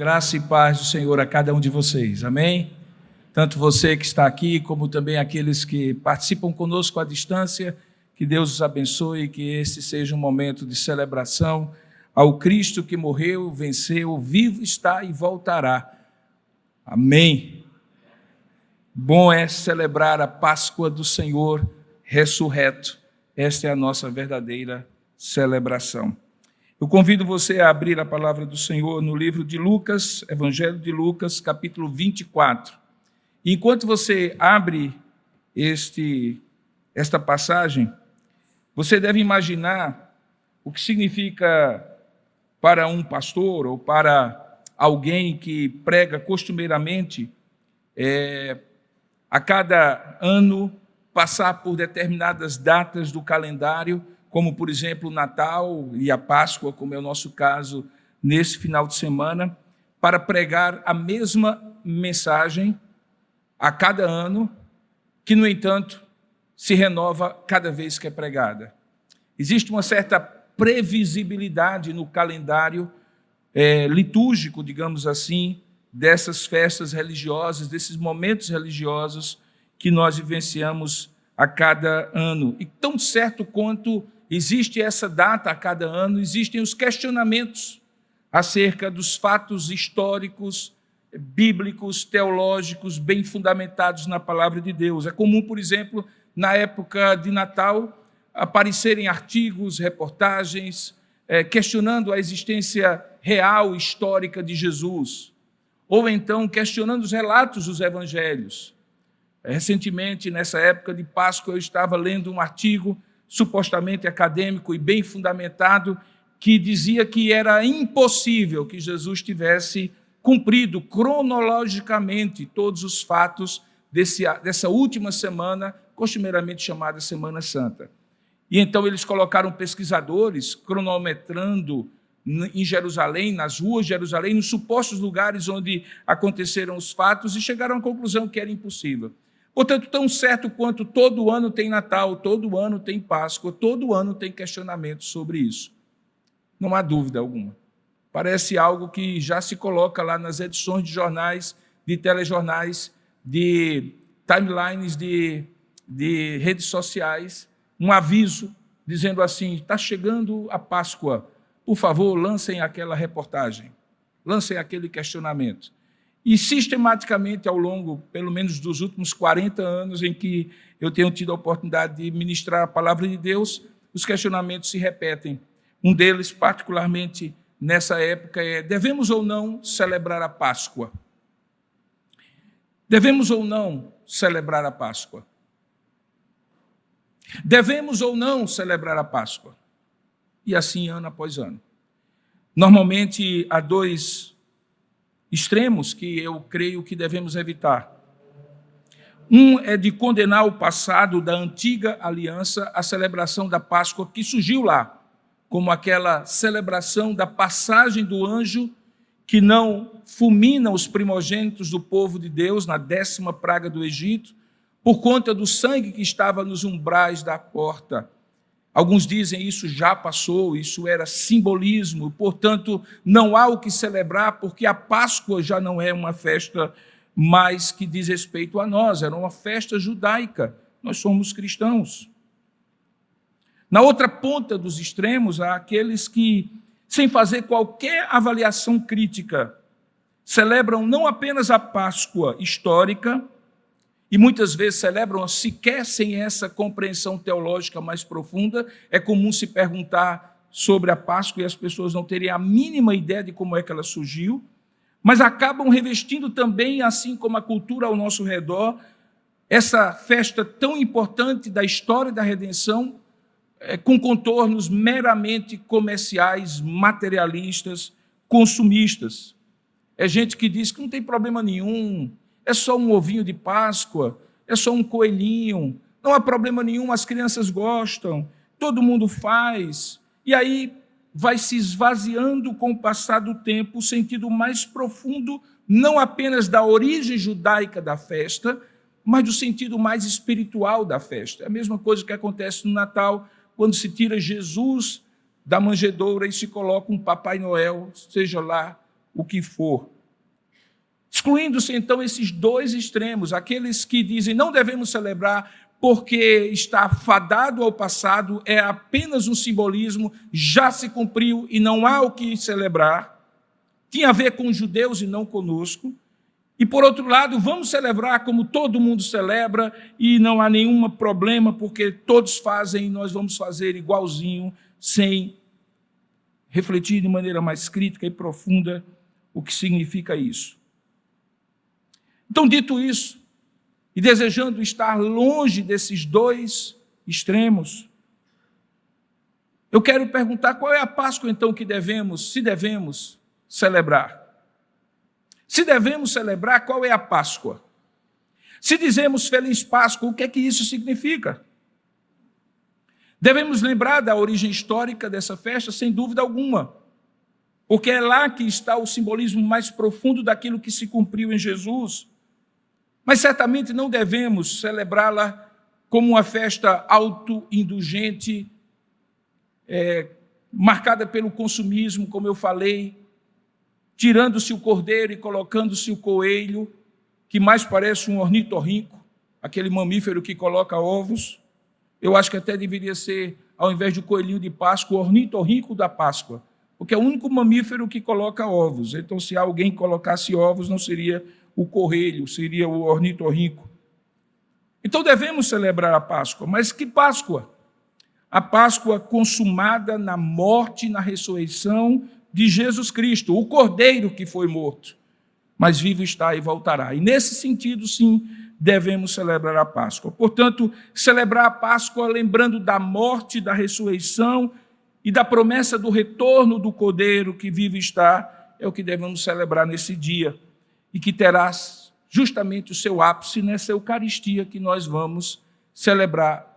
Graça e paz do Senhor a cada um de vocês, amém? Tanto você que está aqui, como também aqueles que participam conosco à distância, que Deus os abençoe e que esse seja um momento de celebração ao Cristo que morreu, venceu, vivo está e voltará, amém? Bom é celebrar a Páscoa do Senhor ressurreto, esta é a nossa verdadeira celebração. Eu convido você a abrir a palavra do Senhor no livro de Lucas, Evangelho de Lucas, capítulo 24. E enquanto você abre esta passagem, você deve imaginar o que significa para um pastor ou para alguém que prega costumeiramente a cada ano passar por determinadas datas do calendário, como, por exemplo, o Natal e a Páscoa, como é o nosso caso nesse final de semana, para pregar a mesma mensagem a cada ano, que, no entanto, se renova cada vez que é pregada. Existe uma certa previsibilidade no calendário litúrgico, digamos assim, dessas festas religiosas, desses momentos religiosos que nós vivenciamos a cada ano. E tão certo quanto existe essa data a cada ano, existem os questionamentos acerca dos fatos históricos, bíblicos, teológicos, bem fundamentados na palavra de Deus. É comum, por exemplo, na época de Natal, aparecerem artigos, reportagens, questionando a existência real, histórica de Jesus, ou então questionando os relatos dos evangelhos. Recentemente, nessa época de Páscoa, eu estava lendo um artigo supostamente acadêmico e bem fundamentado, que dizia que era impossível que Jesus tivesse cumprido cronologicamente todos os fatos dessa última semana, costumeiramente chamada Semana Santa. E então eles colocaram pesquisadores cronometrando em Jerusalém, nas ruas de Jerusalém, nos supostos lugares onde aconteceram os fatos, e chegaram à conclusão que era impossível. Portanto, tão certo quanto todo ano tem Natal, todo ano tem Páscoa, todo ano tem questionamento sobre isso. Não há dúvida alguma. Parece algo que já se coloca lá nas edições de jornais, de telejornais, de timelines de redes sociais, um aviso dizendo assim: está chegando a Páscoa, por favor, lancem aquela reportagem, lancem aquele questionamento. E sistematicamente, ao longo, pelo menos, dos últimos 40 anos em que eu tenho tido a oportunidade de ministrar a palavra de Deus, os questionamentos se repetem. Um deles, particularmente nessa época, é: devemos ou não celebrar a Páscoa? Devemos ou não celebrar a Páscoa? Devemos ou não celebrar a Páscoa? E assim, ano após ano. Normalmente, há dois extremos que eu creio que devemos evitar. Um é de condenar o passado da antiga aliança, a celebração da Páscoa, que surgiu lá, como aquela celebração da passagem do anjo que não fulmina os primogênitos do povo de Deus na 10ª praga do Egito, por conta do sangue que estava nos umbrais da porta. Alguns dizem isso já passou, isso era simbolismo, portanto, não há o que celebrar, porque a Páscoa já não é uma festa mais que diz respeito a nós, era uma festa judaica, nós somos cristãos. Na outra ponta dos extremos, há aqueles que, sem fazer qualquer avaliação crítica, celebram não apenas a Páscoa histórica, e muitas vezes celebram sequer sem essa compreensão teológica mais profunda. É comum se perguntar sobre a Páscoa e as pessoas não terem a mínima ideia de como é que ela surgiu, mas acabam revestindo também, assim como a cultura ao nosso redor, essa festa tão importante da história da redenção, com contornos meramente comerciais, materialistas, consumistas. É gente que diz que não tem problema nenhum, é só um ovinho de Páscoa, é só um coelhinho, não há problema nenhum, as crianças gostam, todo mundo faz. E aí vai se esvaziando com o passar do tempo o sentido mais profundo, não apenas da origem judaica da festa, mas do sentido mais espiritual da festa. É a mesma coisa que acontece no Natal, quando se tira Jesus da manjedoura e se coloca um Papai Noel, seja lá o que for. Excluindo-se, então, esses dois extremos, aqueles que dizem não devemos celebrar porque está fadado ao passado, é apenas um simbolismo, já se cumpriu e não há o que celebrar, tinha a ver com os judeus e não conosco. E, por outro lado, vamos celebrar como todo mundo celebra e não há nenhum problema, porque todos fazem e nós vamos fazer igualzinho, sem refletir de maneira mais crítica e profunda o que significa isso. Então, dito isso, e desejando estar longe desses dois extremos, eu quero perguntar qual é a Páscoa, então, que se devemos celebrar. Se devemos celebrar, qual é a Páscoa? Se dizemos Feliz Páscoa, o que é que isso significa? Devemos lembrar da origem histórica dessa festa, sem dúvida alguma, porque é lá que está o simbolismo mais profundo daquilo que se cumpriu em Jesus. Mas certamente não devemos celebrá-la como uma festa autoindulgente, marcada pelo consumismo, como eu falei, tirando-se o cordeiro e colocando-se o coelho, que mais parece um ornitorrinco, aquele mamífero que coloca ovos. Eu acho que até deveria ser, ao invés do coelhinho de Páscoa, o ornitorrinco da Páscoa, porque é o único mamífero que coloca ovos. Então, se alguém colocasse ovos, não seria o coelho, seria o ornitorrinco. Então, devemos celebrar a Páscoa. Mas que Páscoa? A Páscoa consumada na morte e na ressurreição de Jesus Cristo, o Cordeiro que foi morto, mas vivo está e voltará. E nesse sentido, sim, devemos celebrar a Páscoa. Portanto, celebrar a Páscoa lembrando da morte, da ressurreição e da promessa do retorno do Cordeiro que vivo está, é o que devemos celebrar nesse dia, e que terá justamente o seu ápice nessa Eucaristia que nós vamos celebrar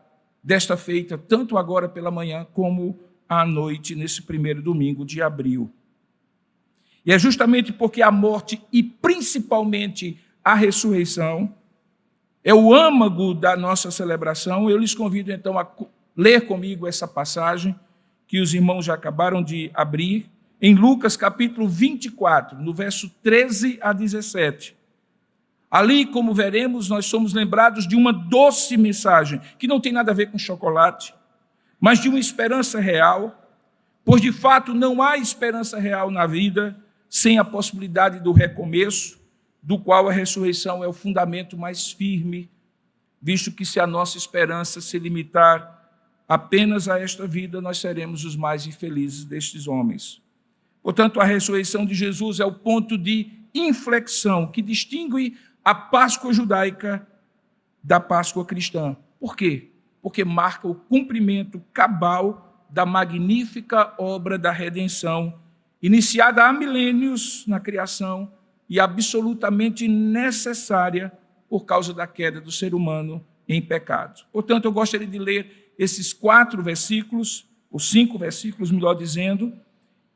desta feita, tanto agora pela manhã como à noite, nesse primeiro domingo de abril. E é justamente porque a morte e principalmente a ressurreição é o âmago da nossa celebração. Eu lhes convido então a ler comigo essa passagem que os irmãos já acabaram de abrir, em Lucas capítulo 24, no verso 13 a 17. Ali, como veremos, nós somos lembrados de uma doce mensagem, que não tem nada a ver com chocolate, mas de uma esperança real, pois de fato não há esperança real na vida sem a possibilidade do recomeço, do qual a ressurreição é o fundamento mais firme, visto que se a nossa esperança se limitar apenas a esta vida, nós seremos os mais infelizes destes homens. Portanto, a ressurreição de Jesus é o ponto de inflexão que distingue a Páscoa judaica da Páscoa cristã. Por quê? Porque marca o cumprimento cabal da magnífica obra da redenção, iniciada há milênios na criação e absolutamente necessária por causa da queda do ser humano em pecado. Portanto, eu gostaria de ler esses 4 versículos, ou 5 versículos, melhor dizendo,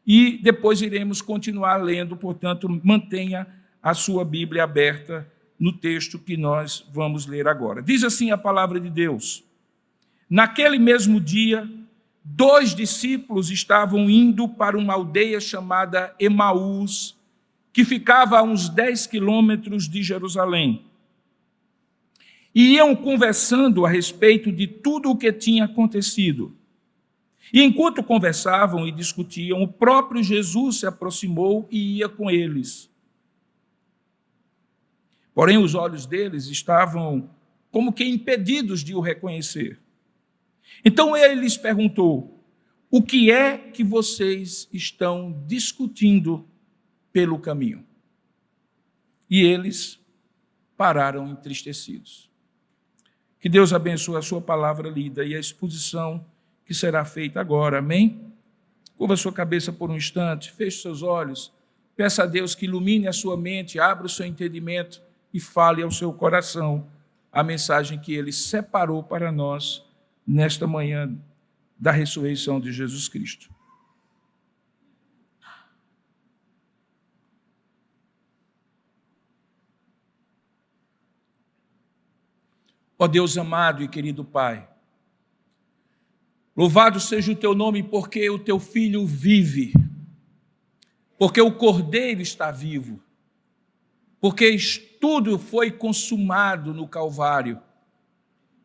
e depois iremos continuar lendo. Portanto, mantenha a sua Bíblia aberta no texto que nós vamos ler agora. Diz assim a palavra de Deus: naquele mesmo dia, 2 discípulos estavam indo para uma aldeia chamada Emaús, que ficava a uns 10 quilômetros de Jerusalém. E iam conversando a respeito de tudo o que tinha acontecido. E enquanto conversavam e discutiam, o próprio Jesus se aproximou e ia com eles. Porém, os olhos deles estavam como que impedidos de o reconhecer. Então ele lhes perguntou: o que é que vocês estão discutindo pelo caminho? E eles pararam entristecidos. Que Deus abençoe a sua palavra lida e a exposição que será feita agora, amém? Curva a sua cabeça por um instante, feche seus olhos, peça a Deus que ilumine a sua mente, abra o seu entendimento e fale ao seu coração a mensagem que Ele separou para nós nesta manhã da ressurreição de Jesus Cristo. Ó Deus amado e querido Pai, louvado seja o Teu nome, porque o Teu Filho vive. porque o Cordeiro está vivo, porque tudo foi consumado no Calvário.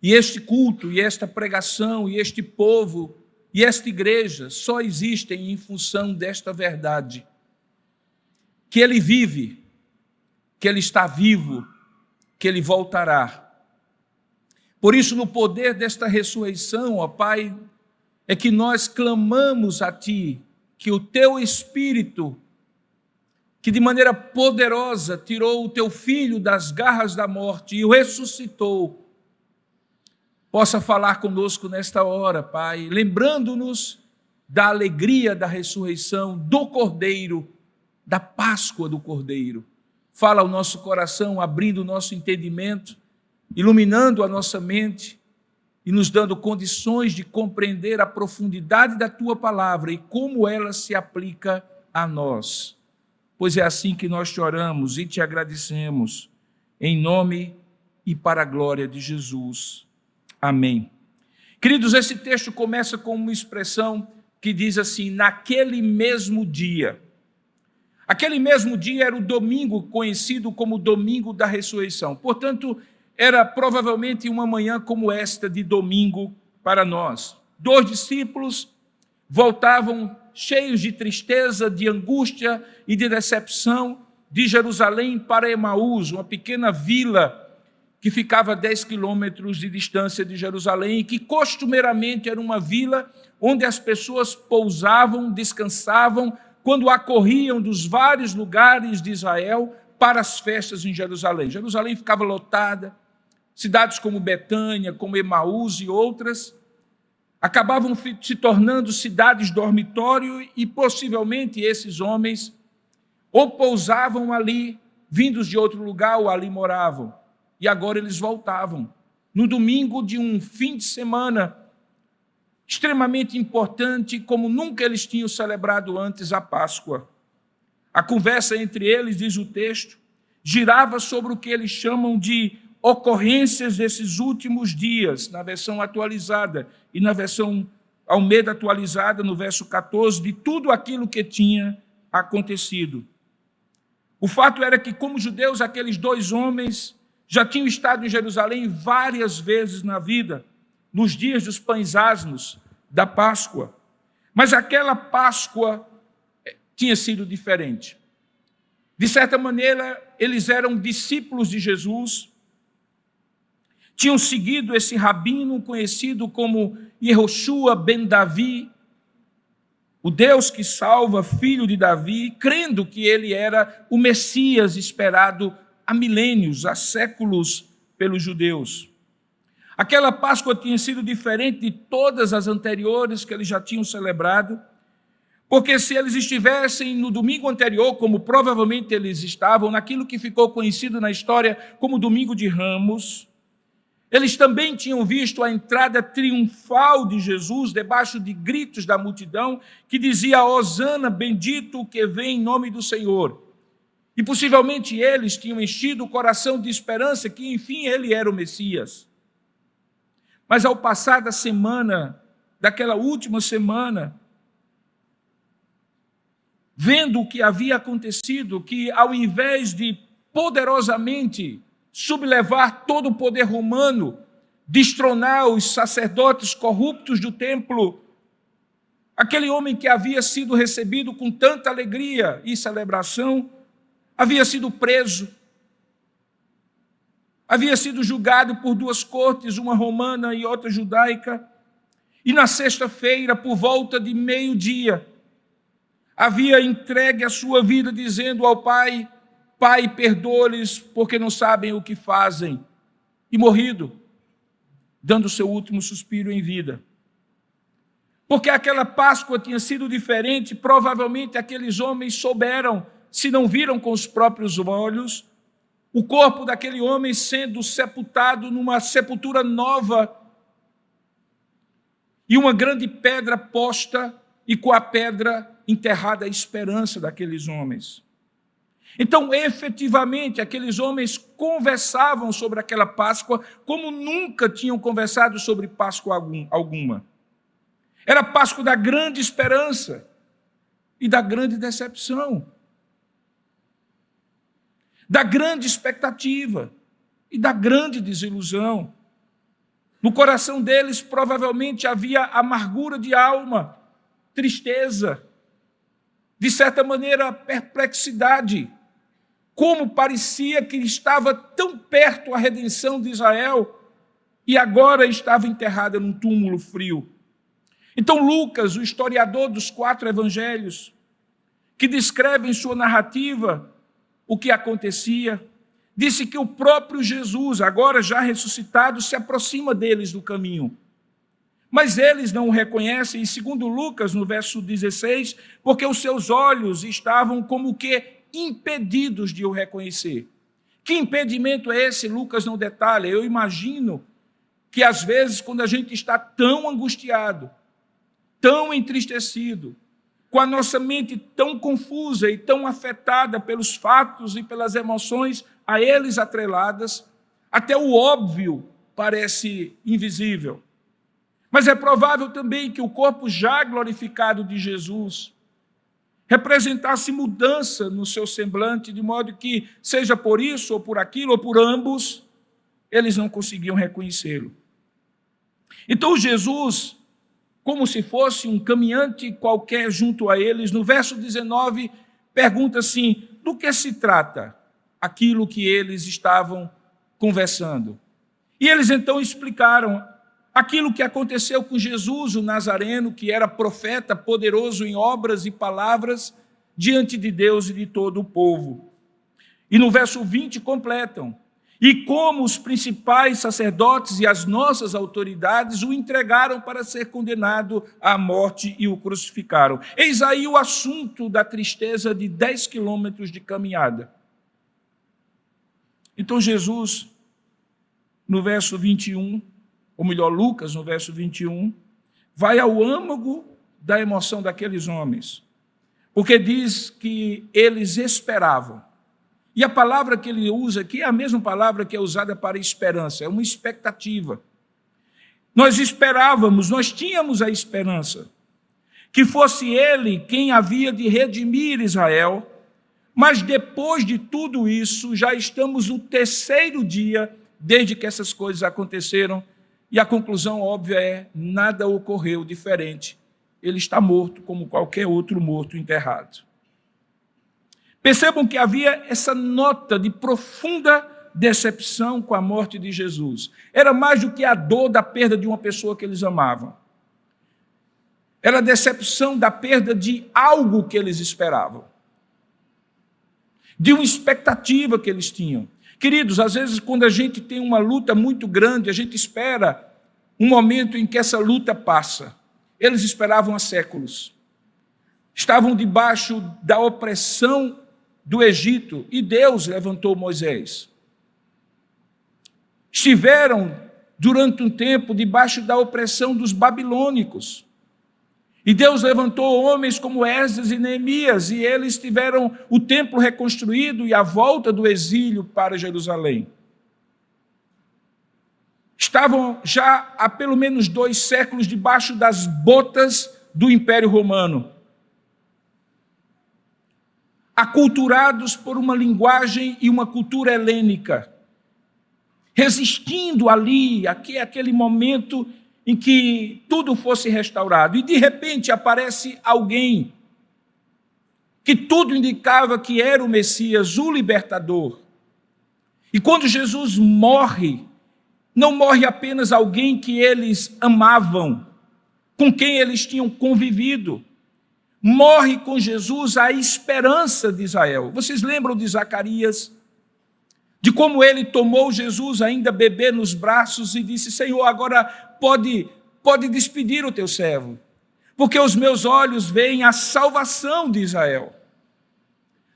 E este culto, e esta pregação, e este povo, e esta igreja só existem em função desta verdade. Que Ele vive, que Ele está vivo, que Ele voltará. Por isso, no poder desta ressurreição, ó Pai, é que nós clamamos a Ti, que o Teu Espírito, que de maneira poderosa tirou o Teu Filho das garras da morte e o ressuscitou, possa falar conosco nesta hora, Pai, lembrando-nos da alegria da ressurreição, do Cordeiro, da Páscoa do Cordeiro. Fala ao nosso coração, abrindo o nosso entendimento, iluminando a nossa mente e nos dando condições de compreender a profundidade da Tua palavra e como ela se aplica a nós. Pois é assim que nós te oramos e te agradecemos, em nome e para a glória de Jesus. Amém. Queridos, esse texto começa com uma expressão que diz assim, naquele mesmo dia. Aquele mesmo dia era o domingo conhecido como domingo da ressurreição. Portanto, era provavelmente uma manhã como esta de domingo para nós. 2 discípulos voltavam cheios de tristeza, de angústia e de decepção de Jerusalém para Emaús, uma pequena vila que ficava a 10 quilômetros de distância de Jerusalém e que costumeiramente era uma vila onde as pessoas pousavam, descansavam, quando acorriam dos vários lugares de Israel para as festas em Jerusalém. Jerusalém ficava lotada, cidades como Betânia, como Emaús e outras, acabavam se tornando cidades dormitório e possivelmente esses homens ou pousavam ali, vindos de outro lugar, ou ali moravam. E agora eles voltavam, no domingo de um fim de semana extremamente importante, como nunca eles tinham celebrado antes a Páscoa. A conversa entre eles, diz o texto, girava sobre o que eles chamam de ocorrências desses últimos dias, na versão atualizada, e na versão Almeida atualizada, no verso 14, de tudo aquilo que tinha acontecido. O fato era que, como judeus, aqueles 2 homens já tinham estado em Jerusalém várias vezes na vida, nos dias dos pães asmos, da Páscoa. Mas aquela Páscoa tinha sido diferente. De certa maneira, eles eram discípulos de Jesus, tinham seguido esse rabino conhecido como Yehoshua ben Davi, o Deus que salva, filho de Davi, crendo que ele era o Messias esperado há milênios, há séculos pelos judeus. Aquela Páscoa tinha sido diferente de todas as anteriores que eles já tinham celebrado, porque se eles estivessem no domingo anterior, como provavelmente eles estavam, naquilo que ficou conhecido na história como Domingo de Ramos, eles também tinham visto a entrada triunfal de Jesus debaixo de gritos da multidão que dizia: Hosana, bendito o que vem em nome do Senhor. E possivelmente eles tinham enchido o coração de esperança que, enfim, ele era o Messias. Mas ao passar da semana, daquela última semana, vendo o que havia acontecido, que ao invés de poderosamente sublevar todo o poder romano, destronar os sacerdotes corruptos do templo, aquele homem que havia sido recebido com tanta alegria e celebração, havia sido preso, havia sido julgado por 2 cortes, uma romana e outra judaica, e na sexta-feira, por volta de meio-dia, havia entregue a sua vida dizendo ao Pai: Pai, perdoa-lhes porque não sabem o que fazem, e morrido, dando seu último suspiro em vida. Porque aquela Páscoa tinha sido diferente, provavelmente aqueles homens souberam, se não viram com os próprios olhos, o corpo daquele homem sendo sepultado numa sepultura nova e uma grande pedra posta, e com a pedra enterrada a esperança daqueles homens. Então, efetivamente, aqueles homens conversavam sobre aquela Páscoa como nunca tinham conversado sobre Páscoa alguma. Era a Páscoa da grande esperança. e da grande decepção, da grande expectativa e da grande desilusão. No coração deles provavelmente havia amargura de alma, tristeza, de certa maneira perplexidade. Como parecia que estava tão perto a redenção de Israel e agora estava enterrada num túmulo frio. Então Lucas, o historiador dos 4 evangelhos, que descreve em sua narrativa o que acontecia, disse que o próprio Jesus, agora já ressuscitado, se aproxima deles do caminho. Mas eles não o reconhecem, e segundo Lucas, no verso 16, porque os seus olhos estavam como que impedidos de o reconhecer. Que impedimento é esse? Lucas não detalha. Eu imagino que às vezes, quando a gente está tão angustiado, tão entristecido, com a nossa mente tão confusa e tão afetada pelos fatos e pelas emoções a eles atreladas, até o óbvio parece invisível. Mas é provável também que o corpo já glorificado de Jesus representasse mudança no seu semblante, de modo que, seja por isso, ou por aquilo, ou por ambos, eles não conseguiam reconhecê-lo. Então Jesus, como se fosse um caminhante qualquer junto a eles, no verso 19, pergunta assim: do que se trata aquilo que eles estavam conversando? E eles então explicaram aquilo que aconteceu com Jesus, o Nazareno, que era profeta, poderoso em obras e palavras, diante de Deus e de todo o povo. E no verso 20 completam: e como os principais sacerdotes e as nossas autoridades o entregaram para ser condenado à morte e o crucificaram. Eis aí o assunto da tristeza de 10 quilômetros de caminhada. Então Jesus, no verso 21, ou melhor, Lucas, no verso 21, vai ao âmago da emoção daqueles homens, porque diz que eles esperavam. E a palavra que ele usa aqui é a mesma palavra que é usada para esperança, é uma expectativa. Nós esperávamos, nós tínhamos a esperança que fosse ele quem havia de redimir Israel, mas depois de tudo isso, já estamos no 3º dia desde que essas coisas aconteceram, e a conclusão óbvia é: nada ocorreu diferente. Ele está morto como qualquer outro morto enterrado. Percebam que havia essa nota de profunda decepção com a morte de Jesus. Era mais do que a dor da perda de uma pessoa que eles amavam. Era a decepção da perda de algo que eles esperavam, de uma expectativa que eles tinham. Queridos, às vezes quando a gente tem uma luta muito grande, a gente espera um momento em que essa luta passa. Eles esperavam há séculos. Estavam debaixo da opressão do Egito e Deus levantou Moisés. Estiveram durante um tempo debaixo da opressão dos babilônicos. E Deus levantou homens como Esdras e Neemias, e eles tiveram o templo reconstruído e a volta do exílio para Jerusalém. Estavam já há pelo menos 2 séculos debaixo das botas do Império Romano, aculturados por uma linguagem e uma cultura helênica, resistindo ali, aquele momento em que tudo fosse restaurado. E de repente aparece alguém que tudo indicava que era o Messias, o libertador. E quando Jesus morre, não morre apenas alguém que eles amavam, com quem eles tinham convivido. Morre com Jesus a esperança de Israel. Vocês lembram de Zacarias? De como ele tomou Jesus ainda bebê nos braços e disse: Senhor, agora pode despedir o teu servo, porque os meus olhos veem a salvação de Israel.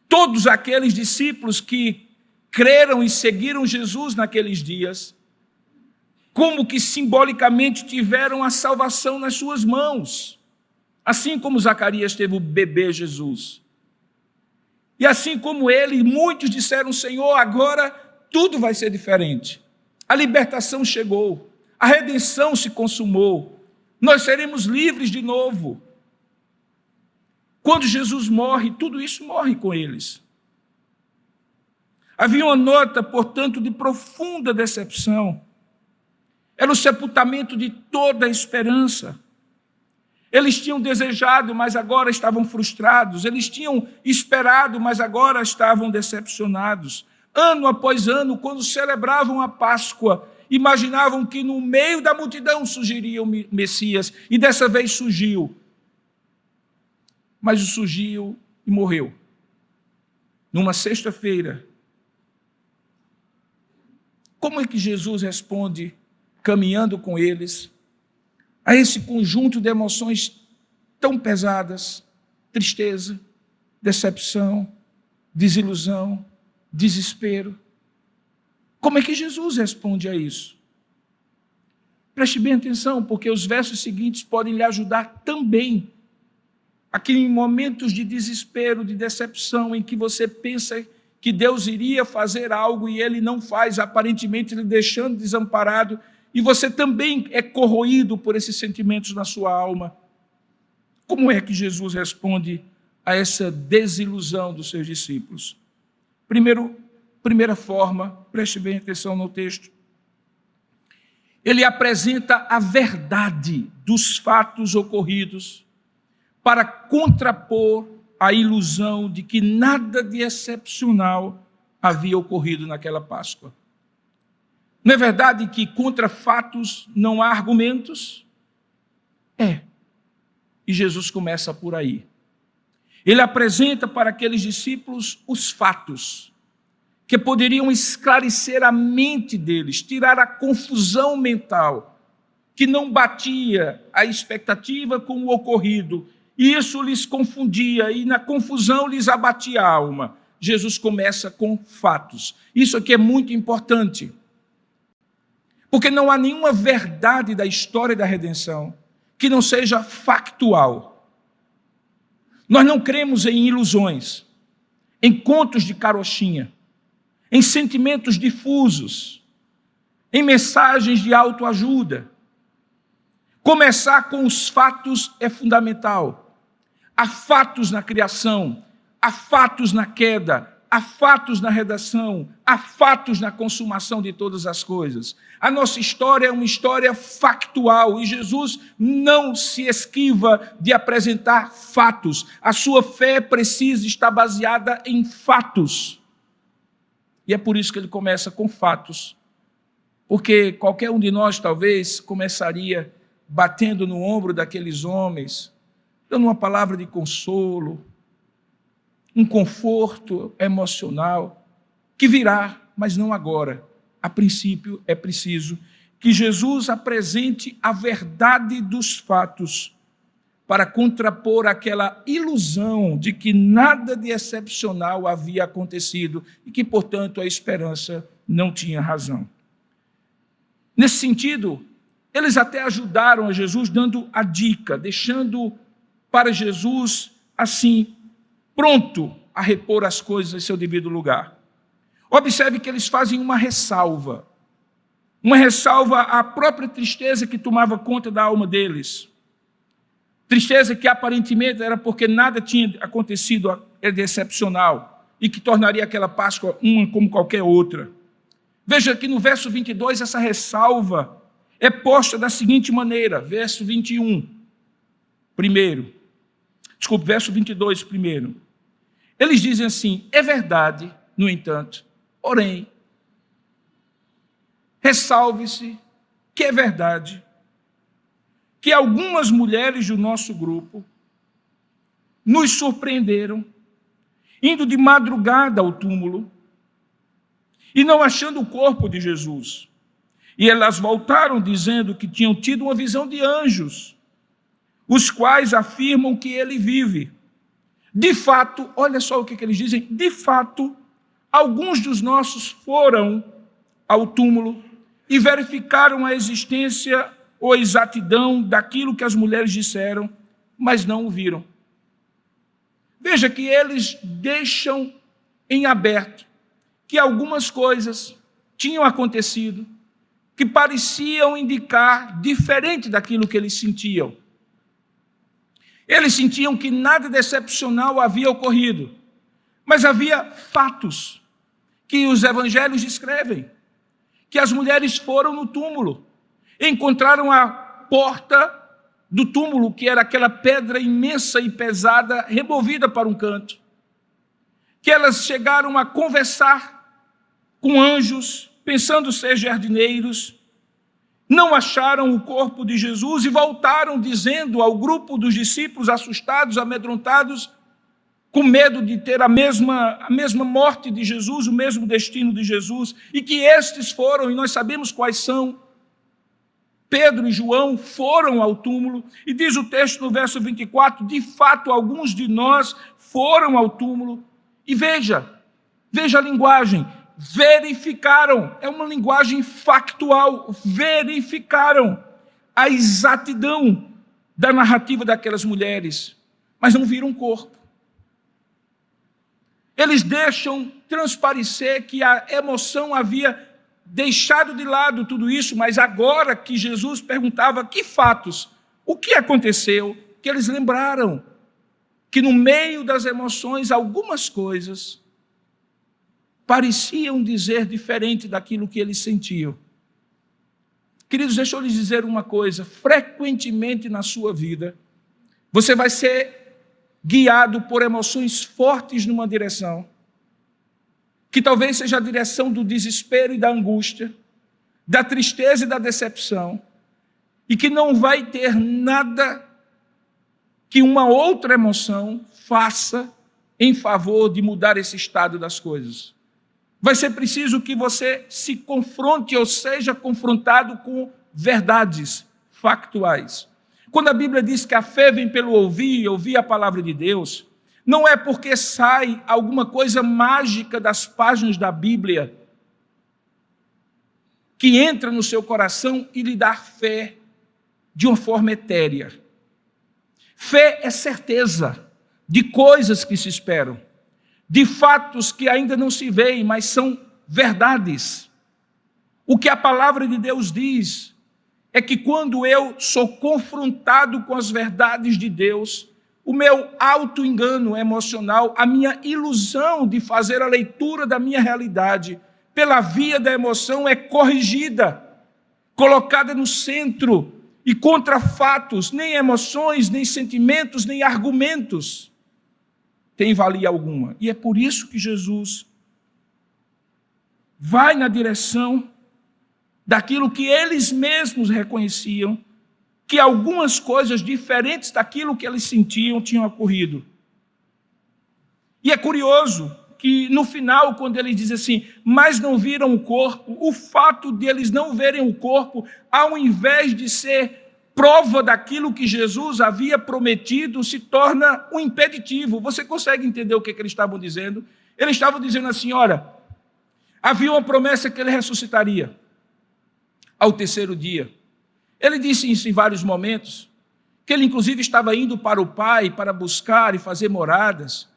Todos aqueles discípulos que creram e seguiram Jesus naqueles dias, como que simbolicamente tiveram a salvação nas suas mãos, assim como Zacarias teve o bebê Jesus. E assim como ele, muitos disseram: Senhor, agora tudo vai ser diferente. A libertação chegou, a redenção se consumou, nós seremos livres de novo. Quando Jesus morre, tudo isso morre com eles. Havia uma nota, portanto, de profunda decepção. Era o sepultamento de toda a esperança. Eles tinham desejado, mas agora estavam frustrados. Eles tinham esperado, mas agora estavam decepcionados. Ano após ano, quando celebravam a Páscoa, imaginavam que no meio da multidão surgiria o Messias, e dessa vez surgiu. Mas surgiu e morreu. Numa sexta-feira. Como é que Jesus responde, caminhando com eles, a esse conjunto de emoções tão pesadas? Tristeza, decepção, desilusão, desespero. Como é que Jesus responde a isso? Preste bem atenção, porque os versos seguintes podem lhe ajudar também. Aqui em momentos de desespero, de decepção, em que você pensa que Deus iria fazer algo e Ele não faz, aparentemente lhe deixando desamparado, e você também é corroído por esses sentimentos na sua alma. Como é que Jesus responde a essa desilusão dos seus discípulos? Primeira forma, preste bem atenção no texto. Ele apresenta a verdade dos fatos ocorridos para contrapor a ilusão de que nada de excepcional havia ocorrido naquela Páscoa. Não é verdade que contra fatos não há argumentos? É. E Jesus começa por aí. Ele apresenta para aqueles discípulos os fatos que poderiam esclarecer a mente deles, tirar a confusão mental, que não batia a expectativa com o ocorrido, e isso lhes confundia, e na confusão lhes abatia a alma. Jesus começa com fatos. Isso aqui é muito importante, porque não há nenhuma verdade da história da redenção que não seja factual. Nós não cremos em ilusões, em contos de carochinha, em sentimentos difusos, em mensagens de autoajuda. Começar com os fatos é fundamental. Há fatos na criação, há fatos na queda, há fatos na redação, há fatos na consumação de todas as coisas. A nossa história é uma história factual e Jesus não se esquiva de apresentar fatos. A sua fé precisa estar baseada em fatos. E é por isso que ele começa com fatos. Porque qualquer um de nós talvez começaria batendo no ombro daqueles homens, dando uma palavra de consolo, um conforto emocional, que virá, mas não agora. A princípio, é preciso que Jesus apresente a verdade dos fatos para contrapor aquela ilusão de que nada de excepcional havia acontecido e que, portanto, a esperança não tinha razão. Nesse sentido, eles até ajudaram a Jesus dando a dica, deixando para Jesus, assim, pronto a repor as coisas em seu devido lugar. Observe que eles fazem uma ressalva à própria tristeza que tomava conta da alma deles. Tristeza que aparentemente era porque nada tinha acontecido de excepcional e que tornaria aquela Páscoa uma como qualquer outra. Veja que no verso 22 essa ressalva é posta da seguinte maneira, verso 22 primeiro. Eles dizem assim: é verdade, no entanto, porém, ressalve-se que é verdade que algumas mulheres do nosso grupo nos surpreenderam, indo de madrugada ao túmulo e não achando o corpo de Jesus. E elas voltaram dizendo que tinham tido uma visão de anjos, os quais afirmam que ele vive. De fato, olha só o que eles dizem, de fato, alguns dos nossos foram ao túmulo e verificaram a existência ou a exatidão daquilo que as mulheres disseram, mas não o viram. Veja que eles deixam em aberto que algumas coisas tinham acontecido que pareciam indicar diferente daquilo que eles sentiam. Eles sentiam que nada de excepcional havia ocorrido, mas havia fatos que os evangelhos descrevem, que as mulheres foram no túmulo, encontraram a porta do túmulo, que era aquela pedra imensa e pesada, removida para um canto, que elas chegaram a conversar com anjos, pensando ser jardineiros, não acharam o corpo de Jesus e voltaram dizendo ao grupo dos discípulos, assustados, amedrontados, com medo de ter a mesma morte de Jesus, o mesmo destino de Jesus, e que estes foram, e nós sabemos quais são, Pedro e João foram ao túmulo, e diz o texto no verso 24, de fato, alguns de nós foram ao túmulo, e veja a linguagem, verificaram, é uma linguagem factual, verificaram a exatidão da narrativa daquelas mulheres, mas não viram o corpo. Eles deixam transparecer que a emoção havia deixado de lado tudo isso, mas agora que Jesus perguntava que fatos, o que aconteceu, que eles lembraram que no meio das emoções algumas coisas pareciam dizer diferente daquilo que eles sentiam. Queridos, deixa eu lhes dizer uma coisa, frequentemente na sua vida, você vai ser guiado por emoções fortes numa direção, que talvez seja a direção do desespero e da angústia, da tristeza e da decepção, e que não vai ter nada que uma outra emoção faça em favor de mudar esse estado das coisas. Vai ser preciso que você se confronte ou seja confrontado com verdades factuais. Quando a Bíblia diz que a fé vem pelo ouvir a palavra de Deus, não é porque sai alguma coisa mágica das páginas da Bíblia que entra no seu coração e lhe dá fé de uma forma etérea. Fé é certeza de coisas que se esperam, de fatos que ainda não se veem, mas são verdades. O que a palavra de Deus diz é que quando eu sou confrontado com as verdades de Deus, o meu auto-engano emocional, a minha ilusão de fazer a leitura da minha realidade pela via da emoção é corrigida, colocada no centro e contra fatos, nem emoções, nem sentimentos, nem argumentos tem valia alguma. E é por isso que Jesus vai na direção daquilo que eles mesmos reconheciam, que algumas coisas diferentes daquilo que eles sentiam tinham ocorrido. E é curioso que no final, quando ele diz assim, mas não viram o corpo, o fato de eles não verem o corpo, ao invés de ser prova daquilo que Jesus havia prometido, se torna um impeditivo. Você consegue entender o que eles estavam dizendo? Eles estavam dizendo assim, olha, havia uma promessa que ele ressuscitaria ao terceiro dia. Ele disse isso em vários momentos, que ele inclusive estava indo para o Pai para buscar e fazer moradas,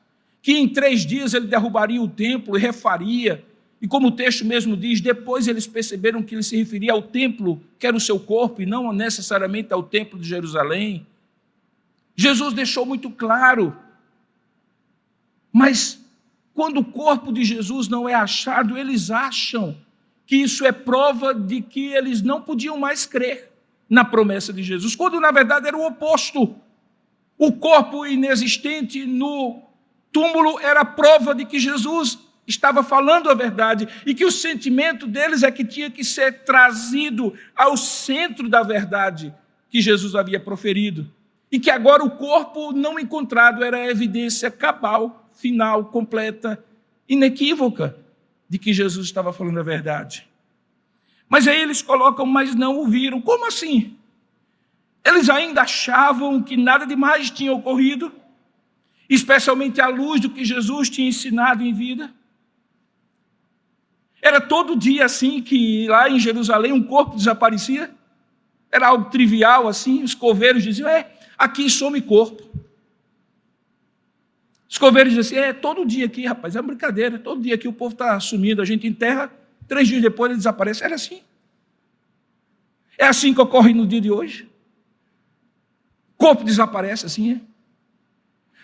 que em 3 dias ele derrubaria o templo e refaria, e como o texto mesmo diz, depois eles perceberam que ele se referia ao templo, que era o seu corpo, e não necessariamente ao templo de Jerusalém. Jesus deixou muito claro, mas quando o corpo de Jesus não é achado, eles acham que isso é prova de que eles não podiam mais crer na promessa de Jesus, quando na verdade era o oposto. O corpo inexistente no túmulo era prova de que Jesus estava falando a verdade e que o sentimento deles é que tinha que ser trazido ao centro da verdade que Jesus havia proferido e que agora o corpo não encontrado era a evidência cabal, final, completa, inequívoca de que Jesus estava falando a verdade. Mas aí eles colocam, mas não o viram. Como assim? Eles ainda achavam que nada demais tinha ocorrido, especialmente à luz do que Jesus tinha ensinado em vida. Era todo dia assim que lá em Jerusalém um corpo desaparecia. Era algo trivial assim, os coveiros diziam, aqui some corpo. Os coveiros diziam assim, todo dia aqui, rapaz, é uma brincadeira, todo dia aqui o povo está sumindo, a gente enterra, 3 dias depois ele desaparece. Era assim. É assim que ocorre no dia de hoje. O corpo desaparece assim,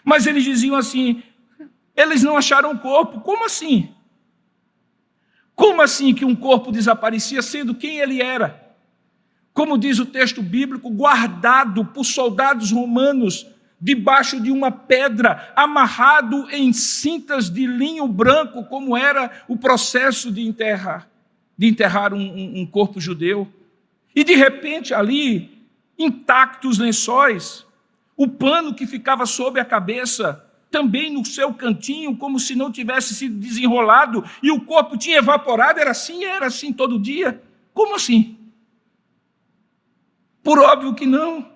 Mas eles diziam assim: eles não acharam o corpo. Como assim? Como assim que um corpo desaparecia, sendo quem ele era? Como diz o texto bíblico, guardado por soldados romanos debaixo de uma pedra, amarrado em cintas de linho branco, como era o processo de enterrar um corpo judeu. E de repente ali, intactos os lençóis, o pano que ficava sobre a cabeça, também no seu cantinho, como se não tivesse sido desenrolado, e o corpo tinha evaporado. Era assim todo dia. Como assim? Por óbvio que não.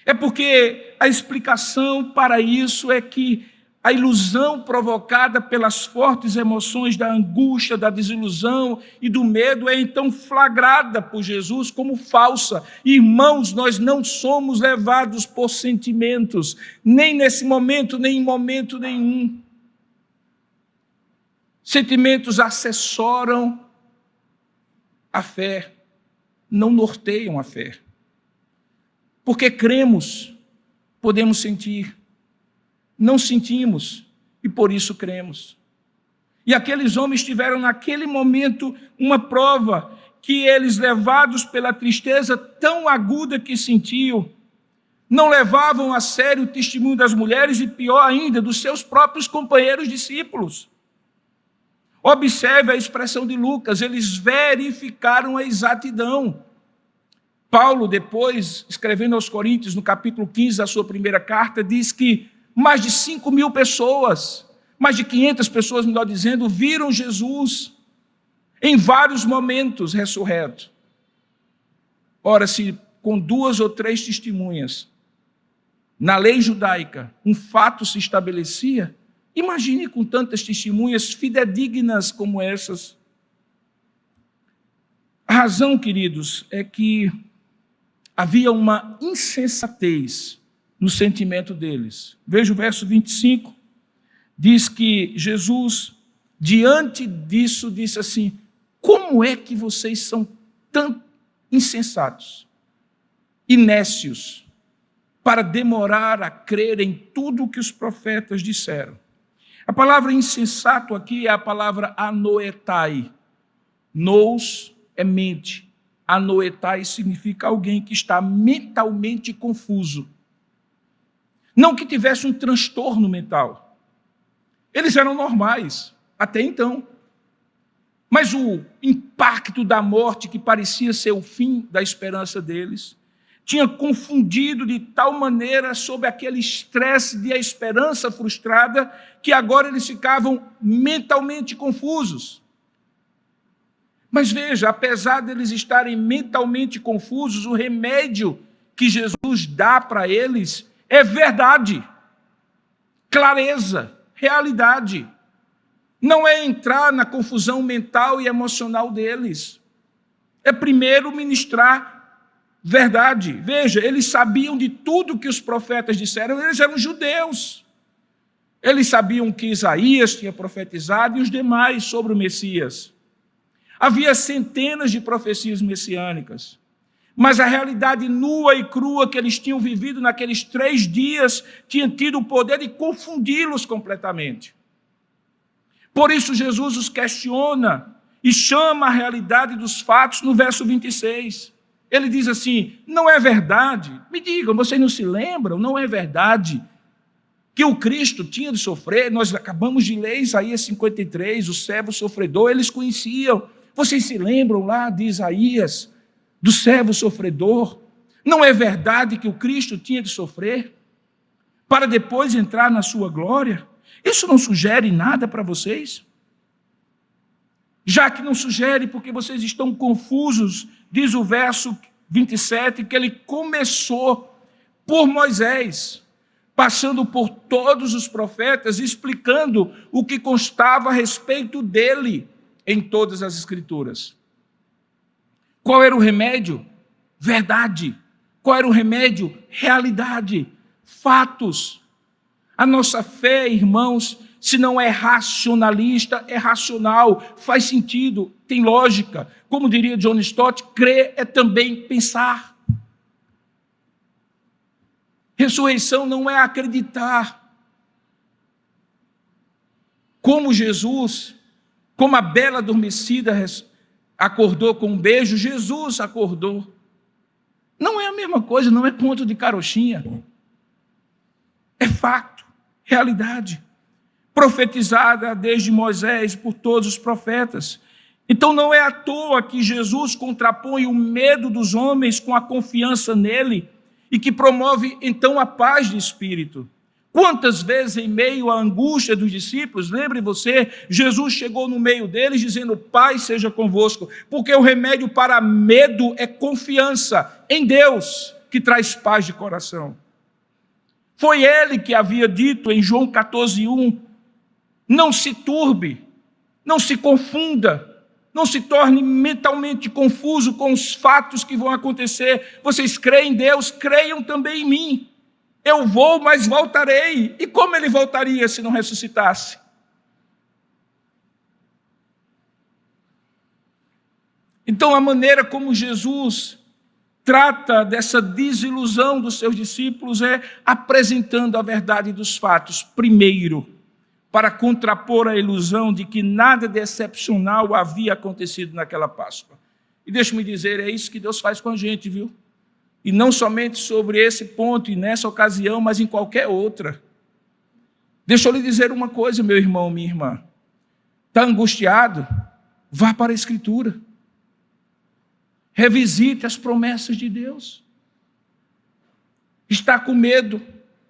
É porque a explicação para isso é que a ilusão provocada pelas fortes emoções da angústia, da desilusão e do medo é então flagrada por Jesus como falsa. Irmãos, nós não somos levados por sentimentos, nem nesse momento, nem em momento nenhum. Sentimentos assessoram a fé, não norteiam a fé. Porque cremos, podemos sentir. Não sentimos e por isso cremos. E aqueles homens tiveram naquele momento uma prova que eles, levados pela tristeza tão aguda que sentiam, não levavam a sério o testemunho das mulheres e, pior ainda, dos seus próprios companheiros discípulos. Observe a expressão de Lucas: eles verificaram a exatidão. Paulo, depois, escrevendo aos Coríntios, no capítulo 15 da sua primeira carta, diz que mais de 5.000 pessoas, mais de 500 pessoas, melhor dizendo, viram Jesus em vários momentos ressurreto. Ora, se com 2 ou 3 testemunhas, na lei judaica, um fato se estabelecia, imagine com tantas testemunhas fidedignas como essas. A razão, queridos, é que havia uma insensatez no sentimento deles. Veja o verso 25, diz que Jesus, diante disso, disse assim: como é que vocês são tão insensatos e nécios para demorar a crer em tudo o que os profetas disseram? A palavra insensato aqui é a palavra anoetai. Nous é mente. Anoetai significa alguém que está mentalmente confuso. Não que tivesse um transtorno mental. Eles eram normais, até então. Mas o impacto da morte, que parecia ser o fim da esperança deles, tinha confundido de tal maneira sob aquele estresse de a esperança frustrada, que agora eles ficavam mentalmente confusos. Mas veja, apesar deles estarem mentalmente confusos, o remédio que Jesus dá para eles é verdade, clareza, realidade. Não é entrar na confusão mental e emocional deles. É primeiro ministrar verdade. Veja, eles sabiam de tudo que os profetas disseram, eles eram judeus. Eles sabiam que Isaías tinha profetizado e os demais sobre o Messias. Havia centenas de profecias messiânicas, mas a realidade nua e crua que eles tinham vivido naqueles 3 dias tinha tido o poder de confundi-los completamente. Por isso Jesus os questiona e chama a realidade dos fatos no verso 26. Ele diz assim: não é verdade? Me digam, vocês não se lembram? Não é verdade que o Cristo tinha de sofrer? Nós acabamos de ler Isaías 53, o servo sofredor, eles conheciam. Vocês se lembram lá de Isaías, do servo sofredor? Não é verdade que o Cristo tinha de sofrer para depois entrar na sua glória? Isso não sugere nada para vocês? Já que não sugere, porque vocês estão confusos, diz o verso 27, que ele começou por Moisés, passando por todos os profetas, explicando o que constava a respeito dele em todas as Escrituras. Qual era o remédio? Verdade. Qual era o remédio? Realidade. Fatos. A nossa fé, irmãos, se não é racionalista, é racional, faz sentido, tem lógica. Como diria John Stott, crer é também pensar. Ressurreição não é acreditar. Como Jesus, como a bela adormecida acordou com um beijo, Jesus acordou. Não é a mesma coisa, não é conto de carochinha. É fato, realidade, profetizada desde Moisés por todos os profetas. Então não é à toa que Jesus contrapõe o medo dos homens com a confiança nele e que promove então a paz de espírito. Quantas vezes em meio à angústia dos discípulos, lembre você, Jesus chegou no meio deles dizendo: paz seja convosco, porque o remédio para medo é confiança em Deus, que traz paz de coração. Foi ele que havia dito em João 14:1, não se turbe, não se confunda, não se torne mentalmente confuso com os fatos que vão acontecer. Vocês creem em Deus, creiam também em mim. Eu vou, mas voltarei. E como ele voltaria se não ressuscitasse? Então, a maneira como Jesus trata dessa desilusão dos seus discípulos é apresentando a verdade dos fatos, primeiro, para contrapor a ilusão de que nada de excepcional havia acontecido naquela Páscoa. E deixe-me dizer, é isso que Deus faz com a gente, viu? E não somente sobre esse ponto e nessa ocasião, mas em qualquer outra. Deixa eu lhe dizer uma coisa, meu irmão, minha irmã. Está angustiado? Vá para a Escritura. Revisite as promessas de Deus. Está com medo,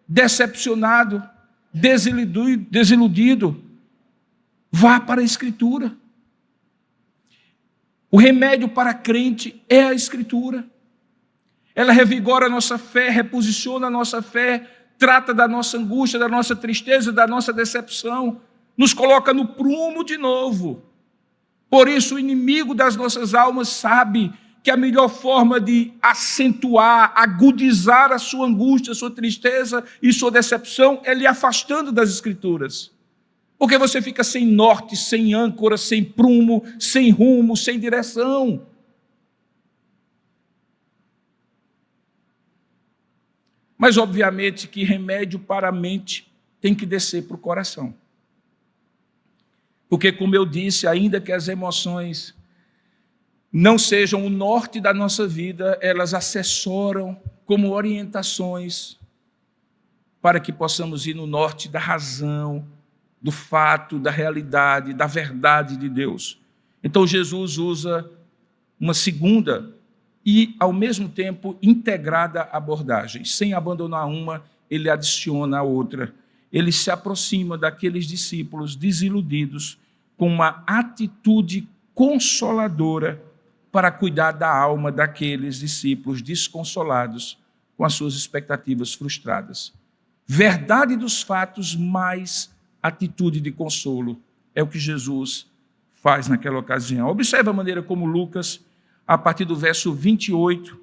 decepcionado, desiludido? Vá para a Escritura. O remédio para crente é a Escritura. Ela revigora a nossa fé, reposiciona a nossa fé, trata da nossa angústia, da nossa tristeza, da nossa decepção, nos coloca no prumo de novo. Por isso, o inimigo das nossas almas sabe que a melhor forma de acentuar, agudizar a sua angústia, a sua tristeza e sua decepção é lhe afastando das Escrituras. Porque você fica sem norte, sem âncora, sem prumo, sem rumo, sem direção. Mas, obviamente, que remédio para a mente tem que descer para o coração. Porque, como eu disse, ainda que as emoções não sejam o norte da nossa vida, elas assessoram como orientações para que possamos ir no norte da razão, do fato, da realidade, da verdade de Deus. Então, Jesus usa uma segunda e, ao mesmo tempo, integrada abordagem. Sem abandonar uma, ele adiciona a outra. Ele se aproxima daqueles discípulos desiludidos com uma atitude consoladora para cuidar da alma daqueles discípulos desconsolados com as suas expectativas frustradas. Verdade dos fatos mais atitude de consolo é o que Jesus faz naquela ocasião. Observe a maneira como Lucas, a partir do verso 28,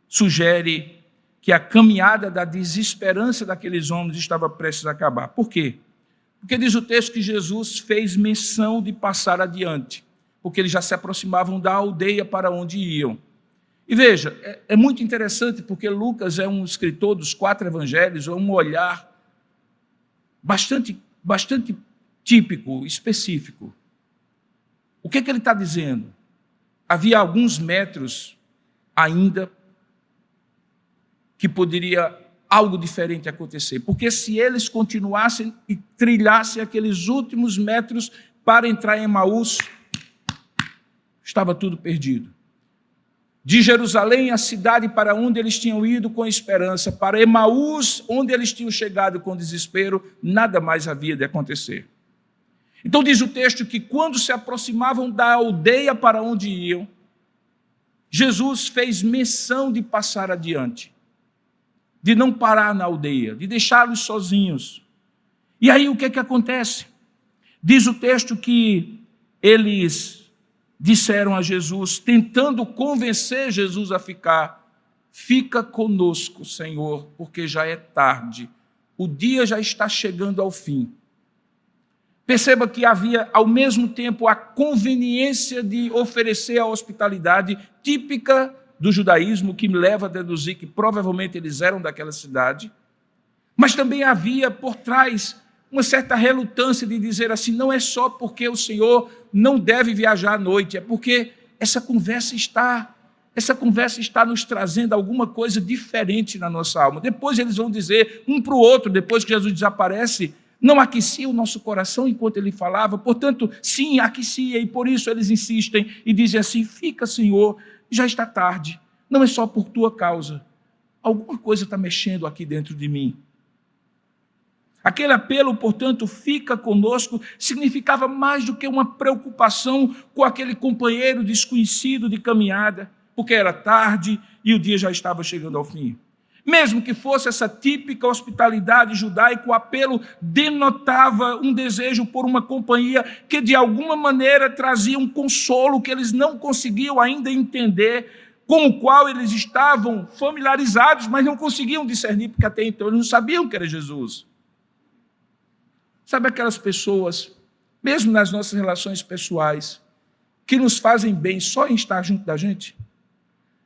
sugere que a caminhada da desesperança daqueles homens estava prestes a acabar. Por quê? Porque diz o texto que Jesus fez menção de passar adiante, porque eles já se aproximavam da aldeia para onde iam. E veja, é muito interessante porque Lucas é um escritor dos 4 evangelhos, é um olhar bastante típico, específico. O que ele está dizendo? Havia alguns metros ainda que poderia algo diferente acontecer, porque se eles continuassem e trilhassem aqueles últimos metros para entrar em Emaús, estava tudo perdido. De Jerusalém, a cidade para onde eles tinham ido com esperança, para Emaús, onde eles tinham chegado com desespero, nada mais havia de acontecer. Então diz o texto que quando se aproximavam da aldeia para onde iam, Jesus fez menção de passar adiante, de não parar na aldeia, de deixá-los sozinhos. E aí o que acontece? Diz o texto que eles disseram a Jesus, tentando convencer Jesus a ficar: fica conosco, Senhor, porque já é tarde, o dia já está chegando ao fim. Perceba que havia, ao mesmo tempo, a conveniência de oferecer a hospitalidade típica do judaísmo, que me leva a deduzir que provavelmente eles eram daquela cidade, Mas também havia por trás uma certa relutância de dizer assim, não é só porque o Senhor não deve viajar à noite, é porque essa conversa está nos trazendo alguma coisa diferente na nossa alma. Depois eles vão dizer um para o outro, depois que Jesus desaparece, não aquecia o nosso coração enquanto ele falava, portanto, sim, aquecia, e por isso eles insistem e dizem assim, fica, Senhor, já está tarde, não é só por tua causa, alguma coisa está mexendo aqui dentro de mim. Aquele apelo, portanto, fica conosco, significava mais do que uma preocupação com aquele companheiro desconhecido de caminhada, porque era tarde e o dia já estava chegando ao fim. Mesmo que fosse essa típica hospitalidade judaica, o apelo denotava um desejo por uma companhia que, de alguma maneira, trazia um consolo que eles não conseguiam ainda entender, com o qual eles estavam familiarizados, mas não conseguiam discernir, porque até então eles não sabiam que era Jesus. Sabe aquelas pessoas, mesmo nas nossas relações pessoais, que nos fazem bem só em estar junto da gente?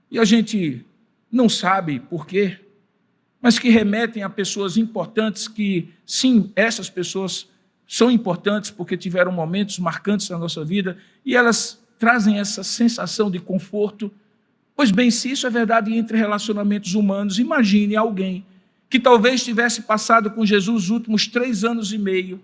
E a gente não sabe por quê, mas que remetem a pessoas importantes que, sim, essas pessoas são importantes porque tiveram momentos marcantes na nossa vida e elas trazem essa sensação de conforto. Pois bem, se isso é verdade entre relacionamentos humanos, imagine alguém que talvez tivesse passado com Jesus os últimos 3 anos e meio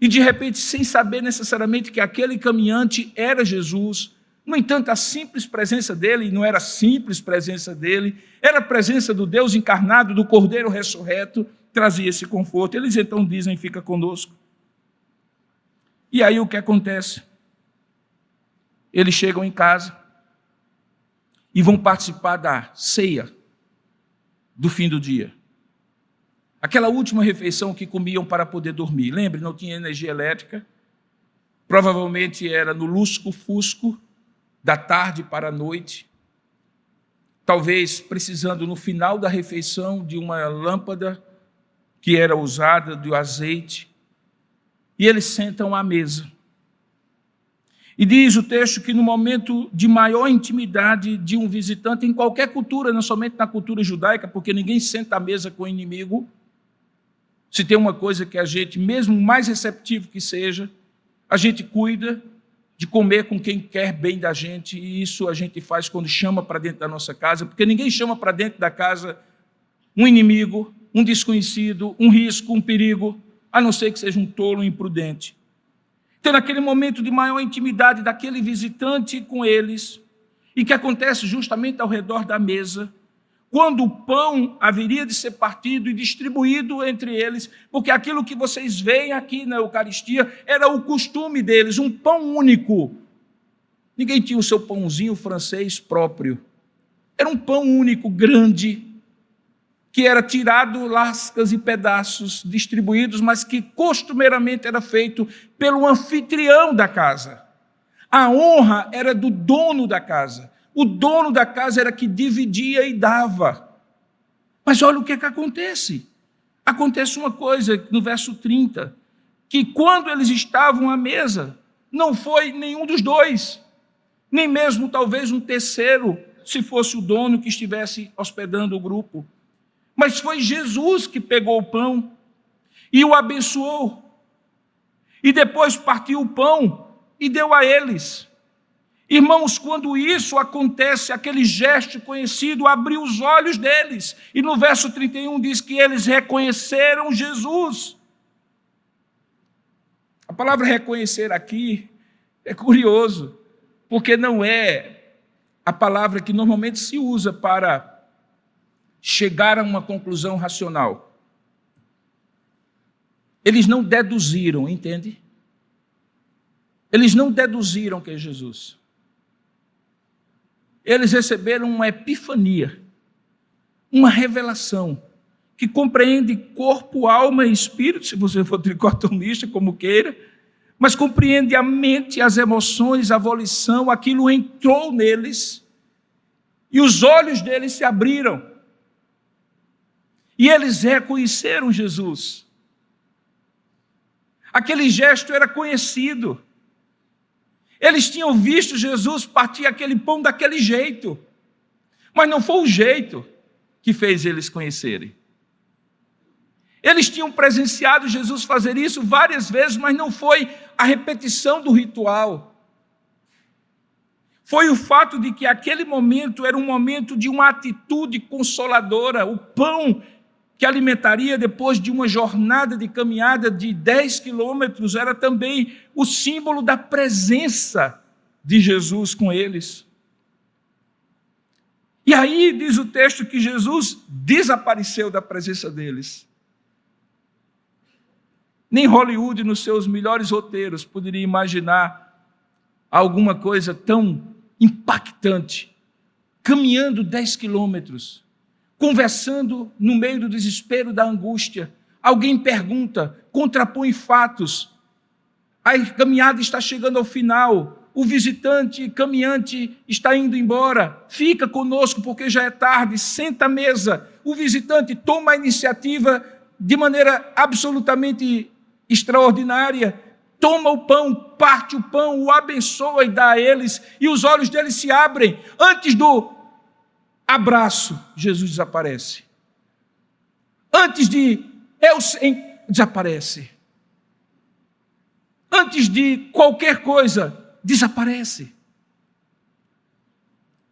e, de repente, sem saber necessariamente que aquele caminhante era Jesus. No entanto, a simples presença dele, e não era simples presença dele, era a presença do Deus encarnado, do Cordeiro ressurreto, trazia esse conforto. Eles então dizem, fica conosco. E aí o que acontece? Eles chegam em casa e vão participar da ceia do fim do dia. Aquela última refeição que comiam para poder dormir. Lembre, não tinha energia elétrica, provavelmente era no lusco-fusco, da tarde para a noite, talvez precisando no final da refeição de uma lâmpada que era usada, do azeite, e eles sentam à mesa. E diz o texto que no momento de maior intimidade de um visitante, em qualquer cultura, não somente na cultura judaica, porque ninguém senta à mesa com o inimigo, se tem uma coisa que a gente, mesmo mais receptivo que seja, a gente cuida de comer com quem quer bem da gente, e isso a gente faz quando chama para dentro da nossa casa, porque ninguém chama para dentro da casa um inimigo, um desconhecido, um risco, um perigo, a não ser que seja um tolo imprudente. Então, naquele momento de maior intimidade daquele visitante com eles, e que acontece justamente ao redor da mesa, quando o pão haveria de ser partido e distribuído entre eles, porque aquilo que vocês veem aqui na Eucaristia era o costume deles, um pão único. Ninguém tinha o seu pãozinho francês próprio. Era um pão único, grande, que era tirado lascas e pedaços distribuídos, mas que costumeiramente era feito pelo anfitrião da casa. A honra era do dono da casa. O dono da casa era que dividia e dava. Mas olha o que acontece. Acontece uma coisa no verso 30, que quando eles estavam à mesa, não foi nenhum dos dois, nem mesmo talvez um terceiro, se fosse o dono que estivesse hospedando o grupo. Mas foi Jesus que pegou o pão e o abençoou. E depois partiu o pão e deu a eles. Irmãos, quando isso acontece, aquele gesto conhecido abriu os olhos deles. E no verso 31 diz que eles reconheceram Jesus. A palavra reconhecer aqui é curioso, porque não é a palavra que normalmente se usa para chegar a uma conclusão racional. Eles não deduziram, entende? Eles não deduziram que é Jesus. Eles receberam uma epifania, uma revelação, que compreende corpo, alma e espírito, se você for tricotomista, como queira, mas compreende a mente, as emoções, a volição, aquilo entrou neles, e os olhos deles se abriram, e eles reconheceram Jesus. Aquele gesto era conhecido. Eles tinham visto Jesus partir aquele pão daquele jeito, mas não foi o jeito que fez eles conhecerem. Eles tinham presenciado Jesus fazer isso várias vezes, mas não foi a repetição do ritual. Foi o fato de que aquele momento era um momento de uma atitude consoladora. O pão que alimentaria depois de uma jornada de caminhada de 10 quilômetros era também o símbolo da presença de Jesus com eles. E aí diz o texto que Jesus desapareceu da presença deles. Nem Hollywood, nos seus melhores roteiros, poderia imaginar alguma coisa tão impactante. Caminhando 10 quilômetros, conversando no meio do desespero, da angústia. Alguém pergunta, contrapõe fatos. A caminhada está chegando ao final. O visitante, caminhante, está indo embora. Fica conosco porque já é tarde. Senta à mesa. O visitante toma a iniciativa de maneira absolutamente extraordinária, toma o pão, parte o pão, o abençoa e dá a eles, e os olhos deles se abrem. Antes do abraço, Jesus desaparece. Antes de desaparece. Antes de qualquer coisa, desaparece.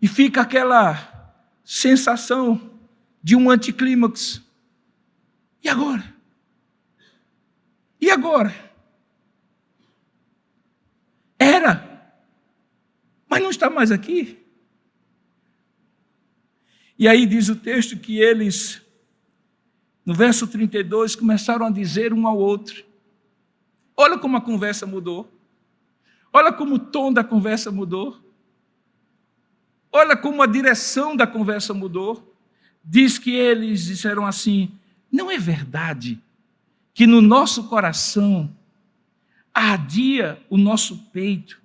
E fica aquela sensação de um anticlímax. E agora? E agora? Era, mas não está mais aqui. E aí diz o texto que eles, no verso 32, começaram a dizer um ao outro. Olha como a conversa mudou. Olha como o tom da conversa mudou. Olha como a direção da conversa mudou. Diz que eles disseram assim: não é verdade que no nosso coração ardia o nosso peito,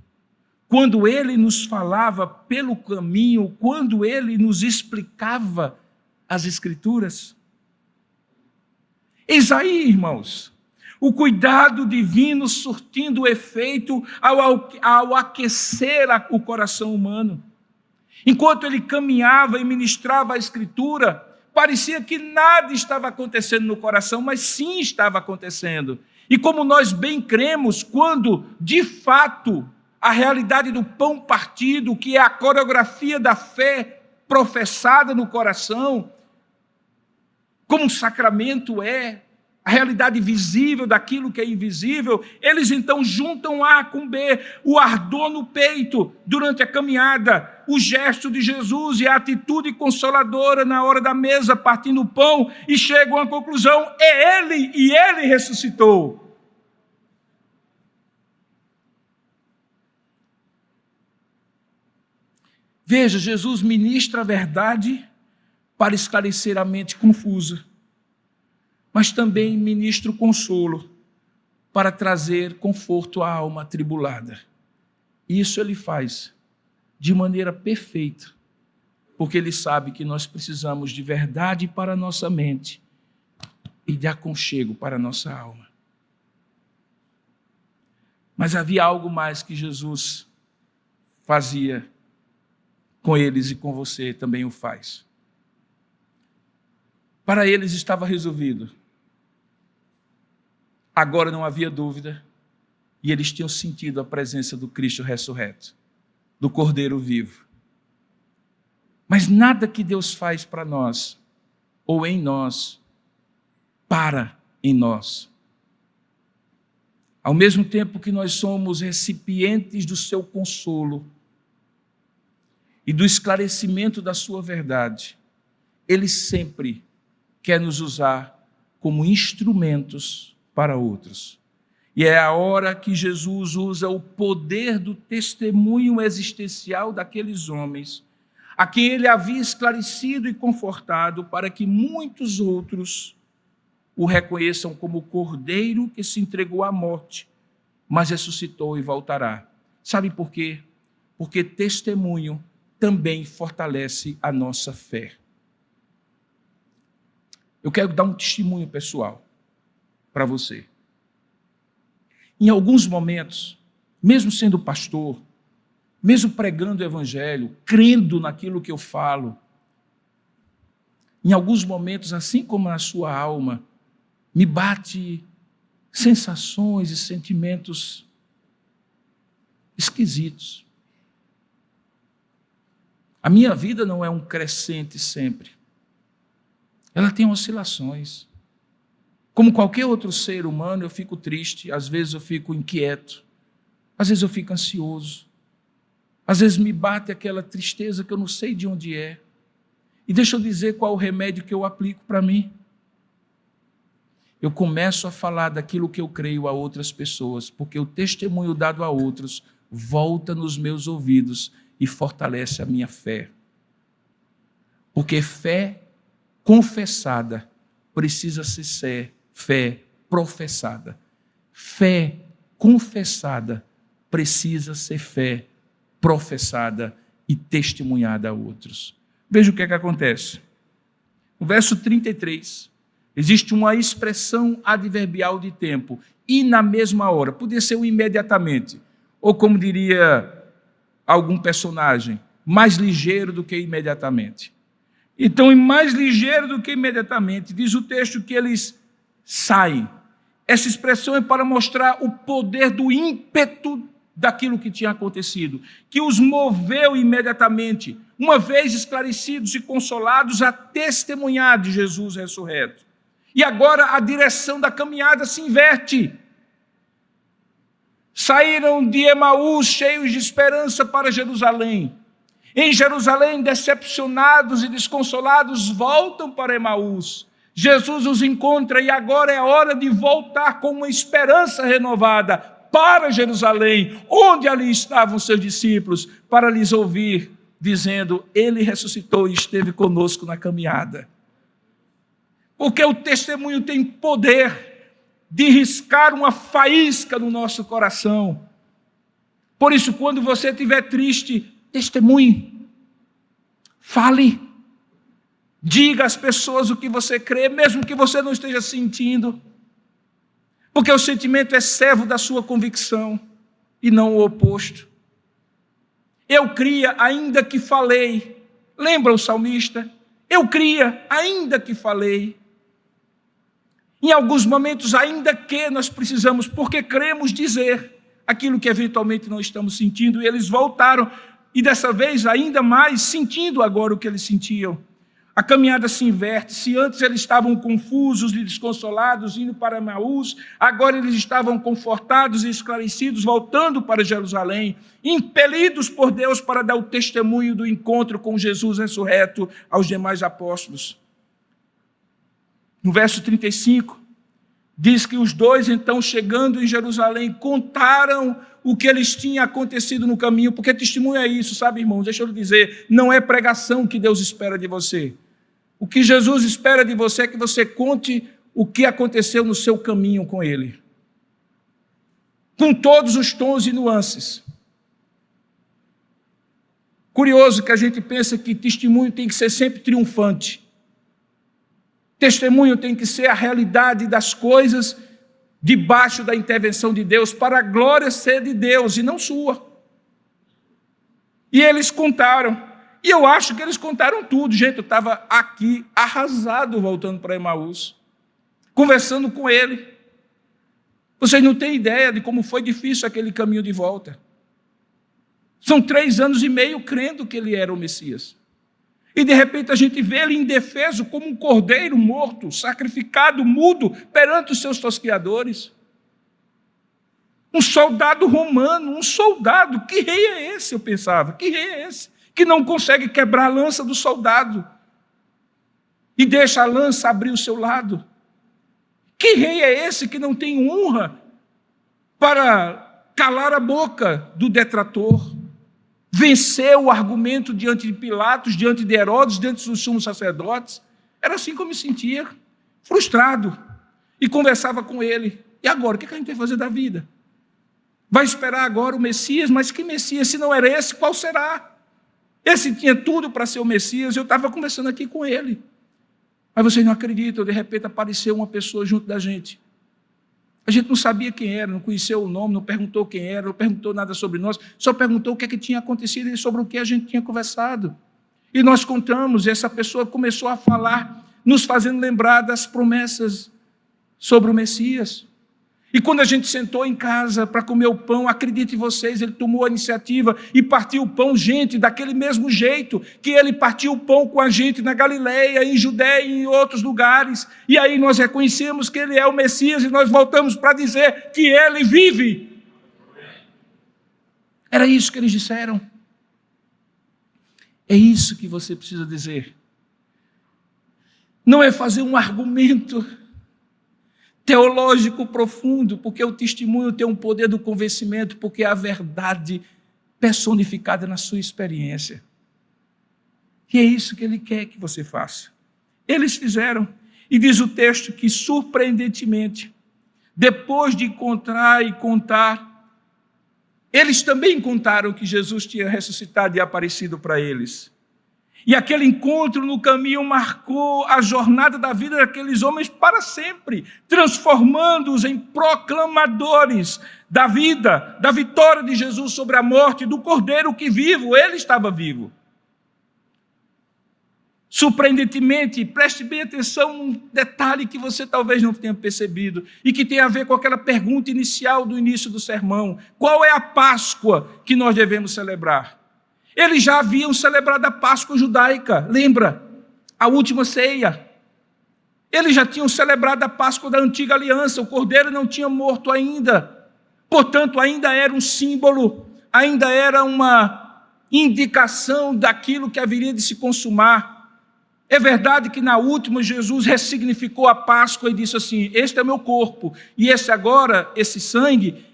quando ele nos falava pelo caminho, quando ele nos explicava as Escrituras? Eis aí, irmãos, o cuidado divino surtindo efeito ao aquecer o coração humano. Enquanto ele caminhava e ministrava a Escritura, parecia que nada estava acontecendo no coração, mas sim estava acontecendo. E como nós bem cremos, quando, de fato, a realidade do pão partido, que é a coreografia da fé professada no coração, como um sacramento é, a realidade visível daquilo que é invisível, eles então juntam A com B, o ardor no peito durante a caminhada, o gesto de Jesus e a atitude consoladora na hora da mesa, partindo o pão, e chegam à conclusão: é Ele, e Ele ressuscitou. Veja, Jesus ministra a verdade para esclarecer a mente confusa, mas também ministra o consolo para trazer conforto à alma atribulada. Isso ele faz de maneira perfeita, porque ele sabe que nós precisamos de verdade para a nossa mente e de aconchego para a nossa alma. Mas havia algo mais que Jesus fazia com eles e com você também o faz. Para eles estava resolvido. Agora não havia dúvida, e eles tinham sentido a presença do Cristo ressurreto, do Cordeiro vivo. Mas nada que Deus faz para nós, ou em nós, para em nós. Ao mesmo tempo que nós somos recipientes do seu consolo e do esclarecimento da sua verdade, Ele sempre quer nos usar como instrumentos para outros. E é a hora que Jesus usa o poder do testemunho existencial daqueles homens, a quem ele havia esclarecido e confortado, para que muitos outros o reconheçam como o Cordeiro que se entregou à morte, mas ressuscitou e voltará. Sabe por quê? Porque testemunho também fortalece a nossa fé. Eu quero dar um testemunho pessoal para você. Em alguns momentos, mesmo sendo pastor, mesmo pregando o evangelho, crendo naquilo que eu falo, em alguns momentos, assim como na sua alma, me bate sensações e sentimentos esquisitos. A minha vida não é um crescente sempre. Ela tem oscilações. Como qualquer outro ser humano, eu fico triste, às vezes eu fico inquieto, às vezes eu fico ansioso, às vezes me bate aquela tristeza que eu não sei de onde é. E deixa eu dizer qual é o remédio que eu aplico para mim. Eu começo a falar daquilo que eu creio a outras pessoas, porque o testemunho dado a outros volta nos meus ouvidos e fortalece a minha fé. Porque fé confessada precisa ser fé professada. Fé confessada precisa ser fé professada e testemunhada a outros. Veja o que é que acontece. No verso 33, existe uma expressão adverbial de tempo, e na mesma hora. Podia ser o imediatamente, ou como diria algum personagem, mais ligeiro do que imediatamente. Então, e mais ligeiro do que imediatamente, diz o texto que eles saem. Essa expressão é para mostrar o poder do ímpeto daquilo que tinha acontecido, que os moveu imediatamente, uma vez esclarecidos e consolados, a testemunhar de Jesus ressurreto. E agora a direção da caminhada se inverte. Saíram de Emaús cheios de esperança para Jerusalém. Em Jerusalém, decepcionados e desconsolados, voltam para Emaús. Jesus os encontra e agora é hora de voltar com uma esperança renovada para Jerusalém, onde ali estavam seus discípulos, para lhes ouvir, dizendo: Ele ressuscitou e esteve conosco na caminhada. Porque o testemunho tem poder de riscar uma faísca no nosso coração. Por isso, quando você estiver triste, testemunhe, fale, diga às pessoas o que você crê, mesmo que você não esteja sentindo, porque o sentimento é servo da sua convicção e não o oposto. Eu cria, ainda que falei. Lembra o salmista? Eu cria, ainda que falei. Em alguns momentos, ainda que nós precisamos, porque cremos, dizer aquilo que eventualmente não estamos sentindo, e eles voltaram, e dessa vez ainda mais, sentindo agora o que eles sentiam. A caminhada se inverte. Se antes eles estavam confusos e desconsolados, indo para Emaús, agora eles estavam confortados e esclarecidos, voltando para Jerusalém, impelidos por Deus para dar o testemunho do encontro com Jesus ressurreto aos demais apóstolos. No verso 35, diz que os dois, então, chegando em Jerusalém, contaram o que eles tinham acontecido no caminho, porque testemunho é isso, sabe, irmãos? Deixa eu lhe dizer, não é pregação que Deus espera de você. O que Jesus espera de você é que você conte o que aconteceu no seu caminho com Ele. Com todos os tons e nuances. Curioso que a gente pensa que testemunho tem que ser sempre triunfante. Testemunho tem que ser a realidade das coisas debaixo da intervenção de Deus, para a glória ser de Deus e não sua. E eles contaram. E eu acho que eles contaram tudo. Gente, eu estava aqui arrasado voltando para Emaús, conversando com ele. Vocês não têm ideia de como foi difícil aquele caminho de volta. São 3 anos e meio crendo que ele era o Messias. E de repente a gente vê ele indefeso como um cordeiro morto, sacrificado, mudo, perante os seus tosqueadores. Um soldado romano, um soldado. Que rei é esse, eu pensava? Que rei é esse? Que não consegue quebrar a lança do soldado e deixa a lança abrir o seu lado. Que rei é esse que não tem honra para calar a boca do detrator? Venceu o argumento diante de Pilatos, diante de Herodes, diante dos sumos sacerdotes. Era assim que eu me sentia, frustrado. E conversava com ele. E agora, o que a gente vai fazer da vida? Vai esperar agora o Messias? Mas que Messias? Se não era esse, qual será? Esse tinha tudo para ser o Messias. Eu estava conversando aqui com ele. Mas vocês não acreditam, de repente apareceu uma pessoa junto da gente. A gente não sabia quem era, não conhecia o nome, não perguntou quem era, não perguntou nada sobre nós, só perguntou o que é que tinha acontecido e sobre o que a gente tinha conversado. E nós contamos, e essa pessoa começou a falar, nos fazendo lembrar das promessas sobre o Messias. E quando a gente sentou em casa para comer o pão, acredite vocês, ele tomou a iniciativa e partiu o pão, gente, daquele mesmo jeito que ele partiu o pão com a gente na Galileia, em Judéia e em outros lugares. E aí nós reconhecemos que ele é o Messias e nós voltamos para dizer que ele vive. Era isso que eles disseram. É isso que você precisa dizer. Não é fazer um argumento teológico profundo, porque o testemunho tem um poder do convencimento, porque é a verdade personificada na sua experiência. E é isso que ele quer que você faça. Eles fizeram, e diz o texto que, surpreendentemente, depois de encontrar e contar, eles também contaram que Jesus tinha ressuscitado e aparecido para eles. E aquele encontro no caminho marcou a jornada da vida daqueles homens para sempre, transformando-os em proclamadores da vida, da vitória de Jesus sobre a morte, do Cordeiro que vivo, ele estava vivo. Surpreendentemente, preste bem atenção num detalhe que você talvez não tenha percebido e que tem a ver com aquela pergunta inicial do início do sermão: qual é a Páscoa que nós devemos celebrar? Eles já haviam celebrado a Páscoa judaica, lembra? A última ceia. Eles já tinham celebrado a Páscoa da antiga aliança, o Cordeiro não tinha morto ainda. Portanto, ainda era um símbolo, ainda era uma indicação daquilo que haveria de se consumar. É verdade que na última Jesus ressignificou a Páscoa e disse assim: este é meu corpo, e esse agora, esse sangue,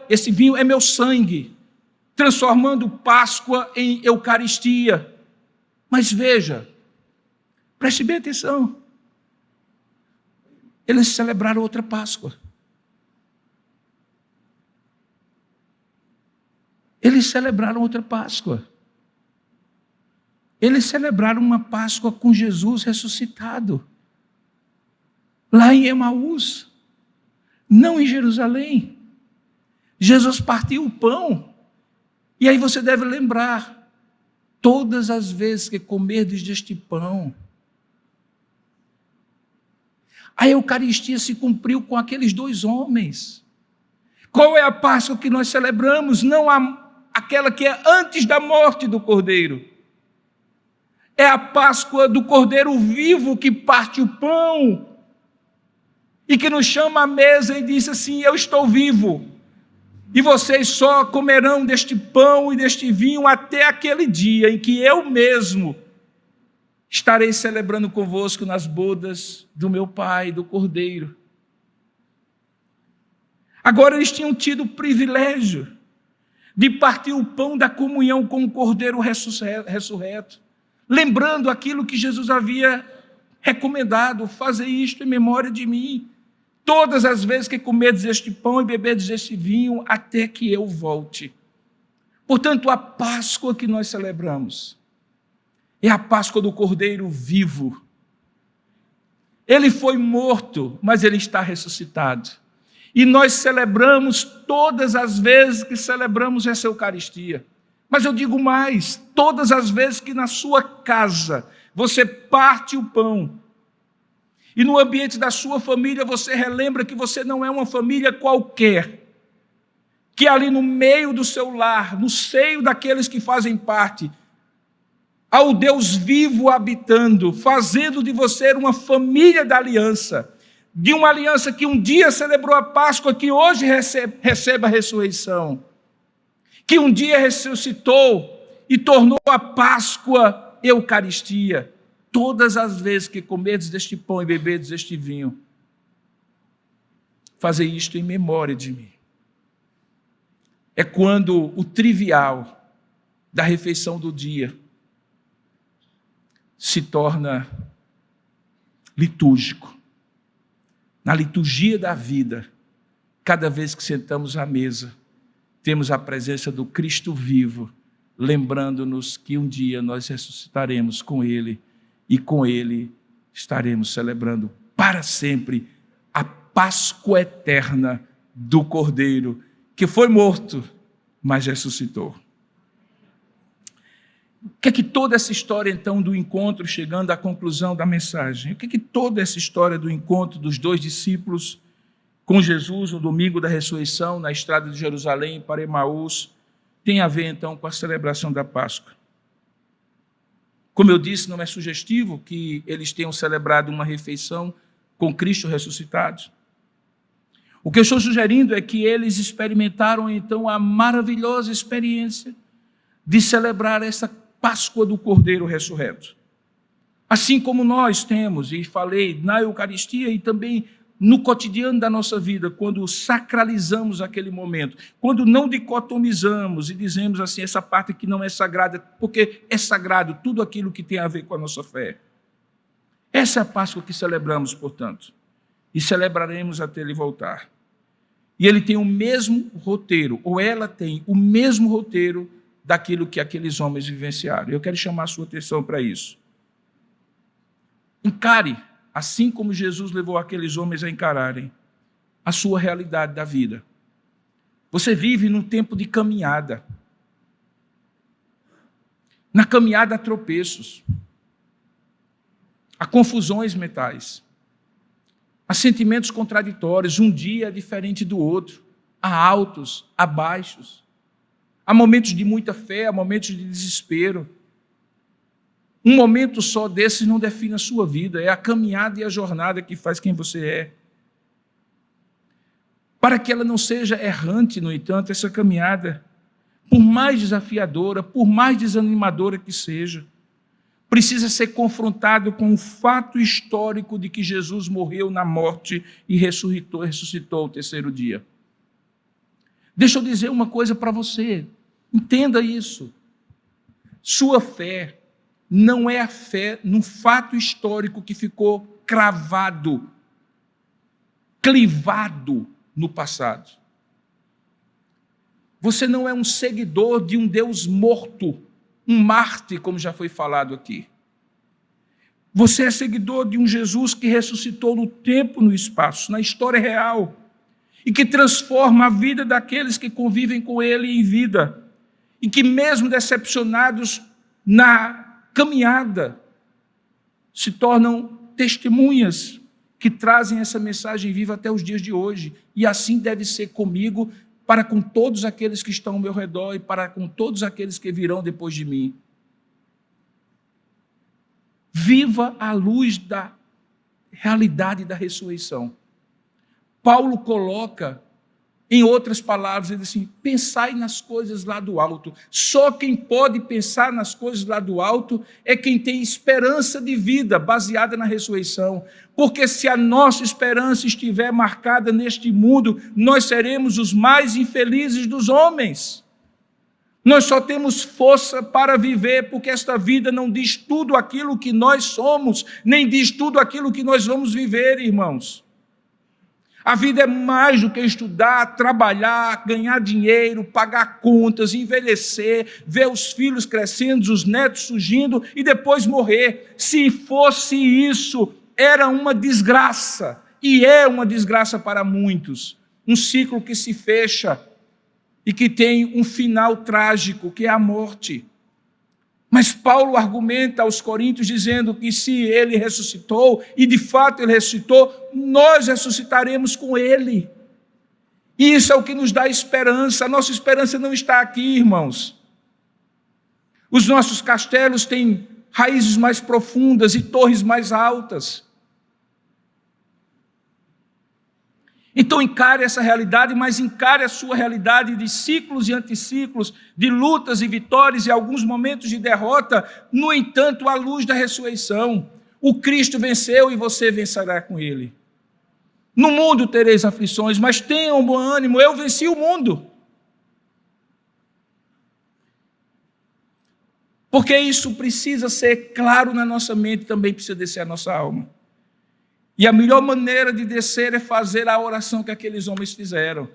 esse vinho é meu sangue, transformando Páscoa em Eucaristia. Mas veja, preste bem atenção, eles celebraram outra Páscoa. Eles celebraram outra Páscoa. Eles celebraram uma Páscoa com Jesus ressuscitado, lá em Emaús, não em Jerusalém. Jesus partiu o pão. E aí você deve lembrar, todas as vezes que comerdes deste pão, a Eucaristia se cumpriu com aqueles dois homens. Qual é a Páscoa que nós celebramos? Não aquela que é antes da morte do Cordeiro. É a Páscoa do Cordeiro vivo que parte o pão e que nos chama à mesa e diz assim: eu estou vivo. E vocês só comerão deste pão e deste vinho até aquele dia em que eu mesmo estarei celebrando convosco nas bodas do meu Pai, do Cordeiro. Agora eles tinham tido o privilégio de partir o pão da comunhão com o Cordeiro ressurreto, lembrando aquilo que Jesus havia recomendado: fazer isto em memória de mim. Todas as vezes que comerdes este pão e beberdes este vinho, até que eu volte. Portanto, a Páscoa que nós celebramos é a Páscoa do Cordeiro vivo. Ele foi morto, mas ele está ressuscitado. E nós celebramos todas as vezes que celebramos essa Eucaristia. Mas eu digo mais, todas as vezes que na sua casa você parte o pão, e no ambiente da sua família você relembra que você não é uma família qualquer, que ali no meio do seu lar, no seio daqueles que fazem parte, há o Deus vivo habitando, fazendo de você uma família da aliança, de uma aliança que um dia celebrou a Páscoa, que hoje recebe a ressurreição, que um dia ressuscitou e tornou a Páscoa Eucaristia. Todas as vezes que comerdes deste pão e beberdes deste vinho, fazei isto em memória de mim. É quando o trivial da refeição do dia se torna litúrgico. Na liturgia da vida, cada vez que sentamos à mesa, temos a presença do Cristo vivo, lembrando-nos que um dia nós ressuscitaremos com Ele, e com Ele estaremos celebrando para sempre a Páscoa eterna do Cordeiro, que foi morto, mas ressuscitou. O que é que toda essa história, então, do encontro, chegando à conclusão da mensagem, o que é que toda essa história do encontro dos dois discípulos com Jesus no domingo da ressurreição, na estrada de Jerusalém para Emaús, tem a ver, então, com a celebração da Páscoa? Como eu disse, não é sugestivo que eles tenham celebrado uma refeição com Cristo ressuscitado. O que eu estou sugerindo é que eles experimentaram, então, a maravilhosa experiência de celebrar essa Páscoa do Cordeiro ressurreto. Assim como nós temos, e falei na Eucaristia e também no cotidiano da nossa vida, quando sacralizamos aquele momento, quando não dicotomizamos e dizemos assim, essa parte que não é sagrada, porque é sagrado tudo aquilo que tem a ver com a nossa fé. Essa é a Páscoa que celebramos, portanto, e celebraremos até ele voltar. E ele tem o mesmo roteiro, ou ela tem o mesmo roteiro daquilo que aqueles homens vivenciaram. Eu quero chamar a sua atenção para isso. Encare, assim como Jesus levou aqueles homens a encararem a sua realidade da vida. Você vive num tempo de caminhada. Na caminhada há tropeços, há confusões mentais, há sentimentos contraditórios, um dia é diferente do outro, há altos, há baixos, há momentos de muita fé, há momentos de desespero. Um momento só desses não define a sua vida, é a caminhada e a jornada que faz quem você é. Para que ela não seja errante, no entanto, essa caminhada, por mais desafiadora, por mais desanimadora que seja, precisa ser confrontado com o fato histórico de que Jesus morreu na morte e ressuscitou ao terceiro dia. Deixa eu dizer uma coisa para você, entenda isso. Sua fé não é a fé num fato histórico que ficou cravado, clivado no passado. Você não é um seguidor de um Deus morto, um Marte, como já foi falado aqui. Você é seguidor de um Jesus que ressuscitou no tempo, no espaço, na história real, e que transforma a vida daqueles que convivem com ele em vida, e que mesmo decepcionados na caminhada, se tornam testemunhas que trazem essa mensagem viva até os dias de hoje. E assim deve ser comigo, para com todos aqueles que estão ao meu redor e para com todos aqueles que virão depois de mim. Viva à luz da realidade da ressurreição. Paulo coloca, em outras palavras, ele diz assim, pensai nas coisas lá do alto. Só quem pode pensar nas coisas lá do alto é quem tem esperança de vida baseada na ressurreição. Porque se a nossa esperança estiver marcada neste mundo, nós seremos os mais infelizes dos homens. Nós só temos força para viver, porque esta vida não diz tudo aquilo que nós somos, nem diz tudo aquilo que nós vamos viver, irmãos. A vida é mais do que estudar, trabalhar, ganhar dinheiro, pagar contas, envelhecer, ver os filhos crescendo, os netos surgindo e depois morrer. Se fosse isso, era uma desgraça, e é uma desgraça para muitos. Um ciclo que se fecha e que tem um final trágico, que é a morte. Mas Paulo argumenta aos Coríntios dizendo que se ele ressuscitou, e de fato ele ressuscitou, nós ressuscitaremos com ele. E isso é o que nos dá esperança. A nossa esperança não está aqui, irmãos. Os nossos castelos têm raízes mais profundas e torres mais altas. Então encare essa realidade, mas encare a sua realidade de ciclos e anticiclos, de lutas e vitórias e alguns momentos de derrota, no entanto, à luz da ressurreição. O Cristo venceu e você vencerá com ele. No mundo tereis aflições, mas tenham bom ânimo, eu venci o mundo. Porque isso precisa ser claro na nossa mente, também precisa descer a nossa alma. E a melhor maneira de descer é fazer a oração que aqueles homens fizeram.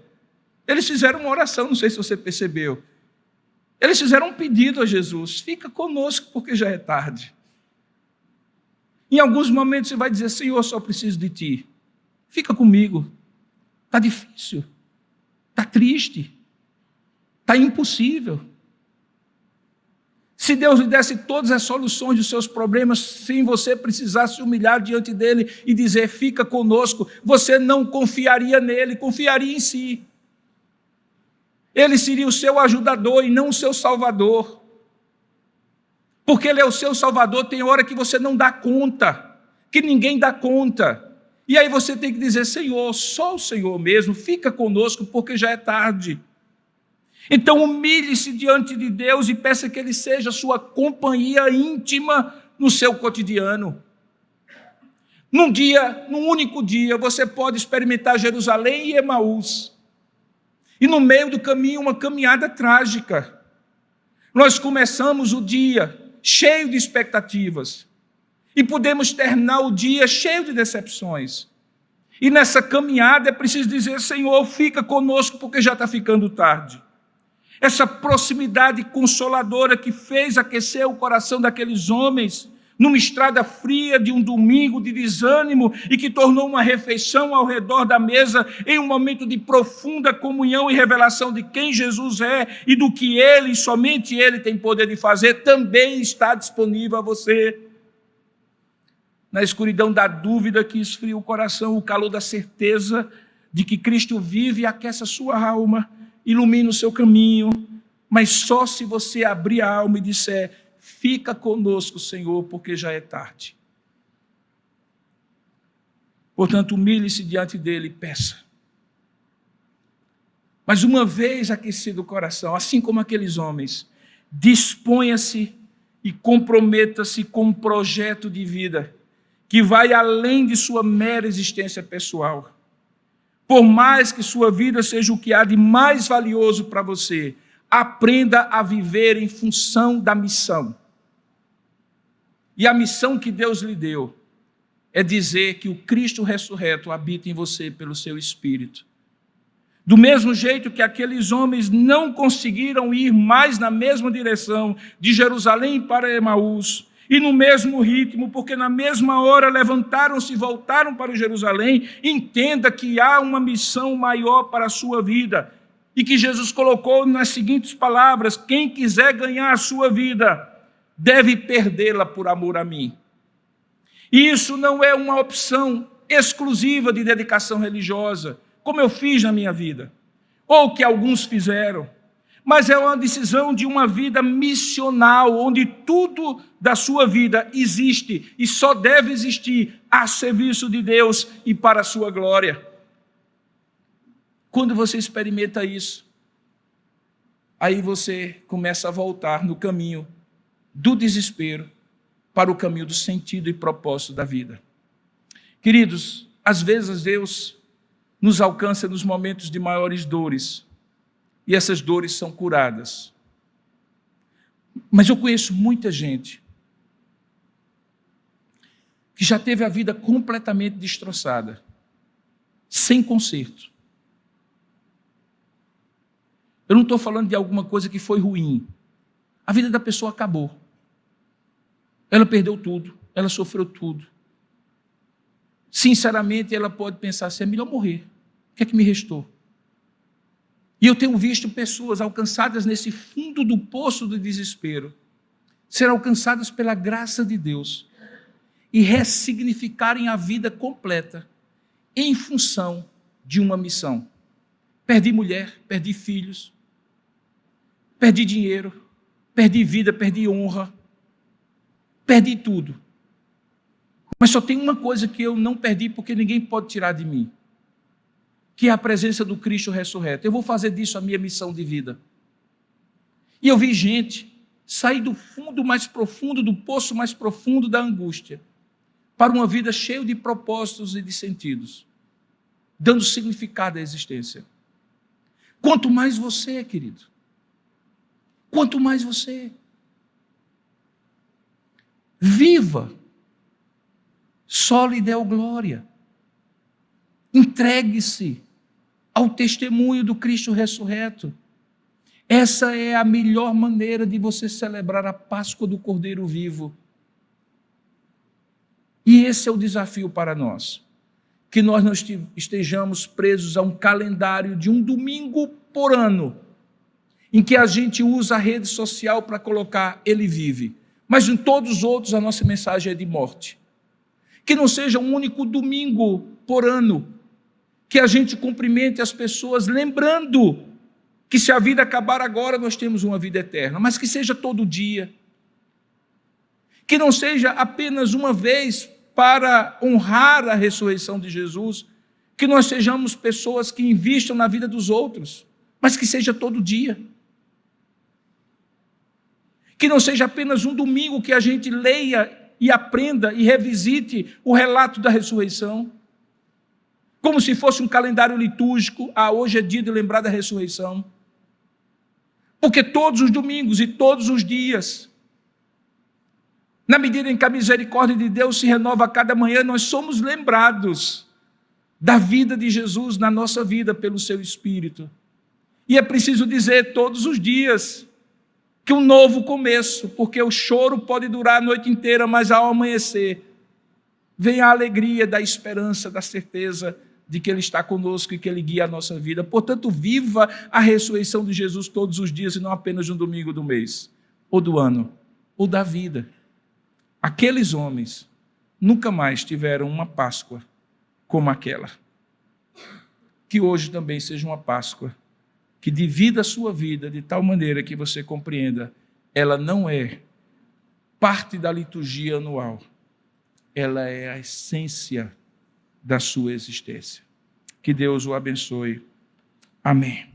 Eles fizeram uma oração, não sei se você percebeu. Eles fizeram um pedido a Jesus, fica conosco porque já é tarde. Em alguns momentos você vai dizer, Senhor, eu só preciso de Ti. Fica comigo. Está difícil, está triste, está impossível. Se Deus lhe desse todas as soluções dos seus problemas, sem você precisar se humilhar diante dele e dizer, fica conosco, você não confiaria nele, confiaria em si. Ele seria o seu ajudador e não o seu salvador. Porque ele é o seu salvador, tem hora que você não dá conta, que ninguém dá conta. E aí você tem que dizer, Senhor, só o Senhor mesmo, fica conosco porque já é tarde. Então humilhe-se diante de Deus e peça que Ele seja sua companhia íntima no seu cotidiano. Num único dia, você pode experimentar Jerusalém e Emaús. E no meio do caminho, uma caminhada trágica. Nós começamos o dia cheio de expectativas. E podemos terminar o dia cheio de decepções. E nessa caminhada é preciso dizer, Senhor, fica conosco porque já está ficando tarde. Essa proximidade consoladora que fez aquecer o coração daqueles homens numa estrada fria de um domingo de desânimo e que tornou uma refeição ao redor da mesa em um momento de profunda comunhão e revelação de quem Jesus é e do que Ele, e somente Ele tem poder de fazer, também está disponível a você. Na escuridão da dúvida que esfria o coração, o calor da certeza de que Cristo vive e aquece a sua alma, ilumina o seu caminho, mas só se você abrir a alma e disser, fica conosco, Senhor, porque já é tarde. Portanto, humilhe-se diante dele e peça. Mas uma vez aquecido o coração, assim como aqueles homens, disponha-se e comprometa-se com um projeto de vida que vai além de sua mera existência pessoal. Por mais que sua vida seja o que há de mais valioso para você, aprenda a viver em função da missão. E a missão que Deus lhe deu é dizer que o Cristo ressurreto habita em você pelo seu Espírito. Do mesmo jeito que aqueles homens não conseguiram ir mais na mesma direção de Jerusalém para Emaús, e no mesmo ritmo, porque na mesma hora levantaram-se e voltaram para Jerusalém, entenda que há uma missão maior para a sua vida, e que Jesus colocou nas seguintes palavras, quem quiser ganhar a sua vida, deve perdê-la por amor a mim. E isso não é uma opção exclusiva de dedicação religiosa, como eu fiz na minha vida, ou que alguns fizeram, mas é uma decisão de uma vida missional, onde tudo da sua vida existe e só deve existir a serviço de Deus e para a sua glória. Quando você experimenta isso, aí você começa a voltar no caminho do desespero para o caminho do sentido e propósito da vida. Queridos, às vezes Deus nos alcança nos momentos de maiores dores, e essas dores são curadas. Mas eu conheço muita gente que já teve a vida completamente destroçada, sem conserto. Eu não estou falando de alguma coisa que foi ruim. A vida da pessoa acabou. Ela perdeu tudo, ela sofreu tudo. Sinceramente, ela pode pensar assim, é melhor morrer. O que é que me restou? E eu tenho visto pessoas alcançadas nesse fundo do poço do desespero, ser alcançadas pela graça de Deus e ressignificarem a vida completa em função de uma missão. Perdi mulher, perdi filhos, perdi dinheiro, perdi vida, perdi honra, perdi tudo. Mas só tem uma coisa que eu não perdi porque ninguém pode tirar de mim, que é a presença do Cristo ressurreto. Eu vou fazer disso a minha missão de vida. E eu vi gente sair do fundo mais profundo, do poço mais profundo da angústia, para uma vida cheia de propósitos e de sentidos, dando significado à existência. Quanto mais você, querido, quanto mais você. Viva, só lhe deu glória. Entregue-se ao testemunho do Cristo ressurreto. Essa é a melhor maneira de você celebrar a Páscoa do Cordeiro vivo. E esse é o desafio para nós. Que nós não estejamos presos a um calendário de um domingo por ano. em que a gente usa a rede social para colocar ele vive, mas em todos os outros a nossa mensagem é de morte. Que não seja um único domingo por ano que a gente cumprimente as pessoas lembrando que se a vida acabar agora nós temos uma vida eterna, mas que seja todo dia. Que não seja apenas uma vez para honrar a ressurreição de Jesus, que nós sejamos pessoas que investam na vida dos outros, mas que seja todo dia. Que não seja apenas um domingo que a gente leia e aprenda e revisite o relato da ressurreição, como se fosse um calendário litúrgico. Hoje é dia de lembrar da ressurreição. Porque todos os domingos e todos os dias, na medida em que a misericórdia de Deus se renova a cada manhã, nós somos lembrados da vida de Jesus na nossa vida pelo seu Espírito. E é preciso dizer todos os dias que um novo começo, porque o choro pode durar a noite inteira, mas ao amanhecer vem a alegria da esperança, da certeza de que Ele está conosco e que Ele guia a nossa vida. Portanto, viva a ressurreição de Jesus todos os dias e não apenas um domingo do mês, ou do ano, ou da vida. Aqueles homens nunca mais tiveram uma Páscoa como aquela. Que hoje também seja uma Páscoa que divida a sua vida de tal maneira que você compreenda, ela não é parte da liturgia anual, ela é a essência da sua existência. Que Deus o abençoe. Amém.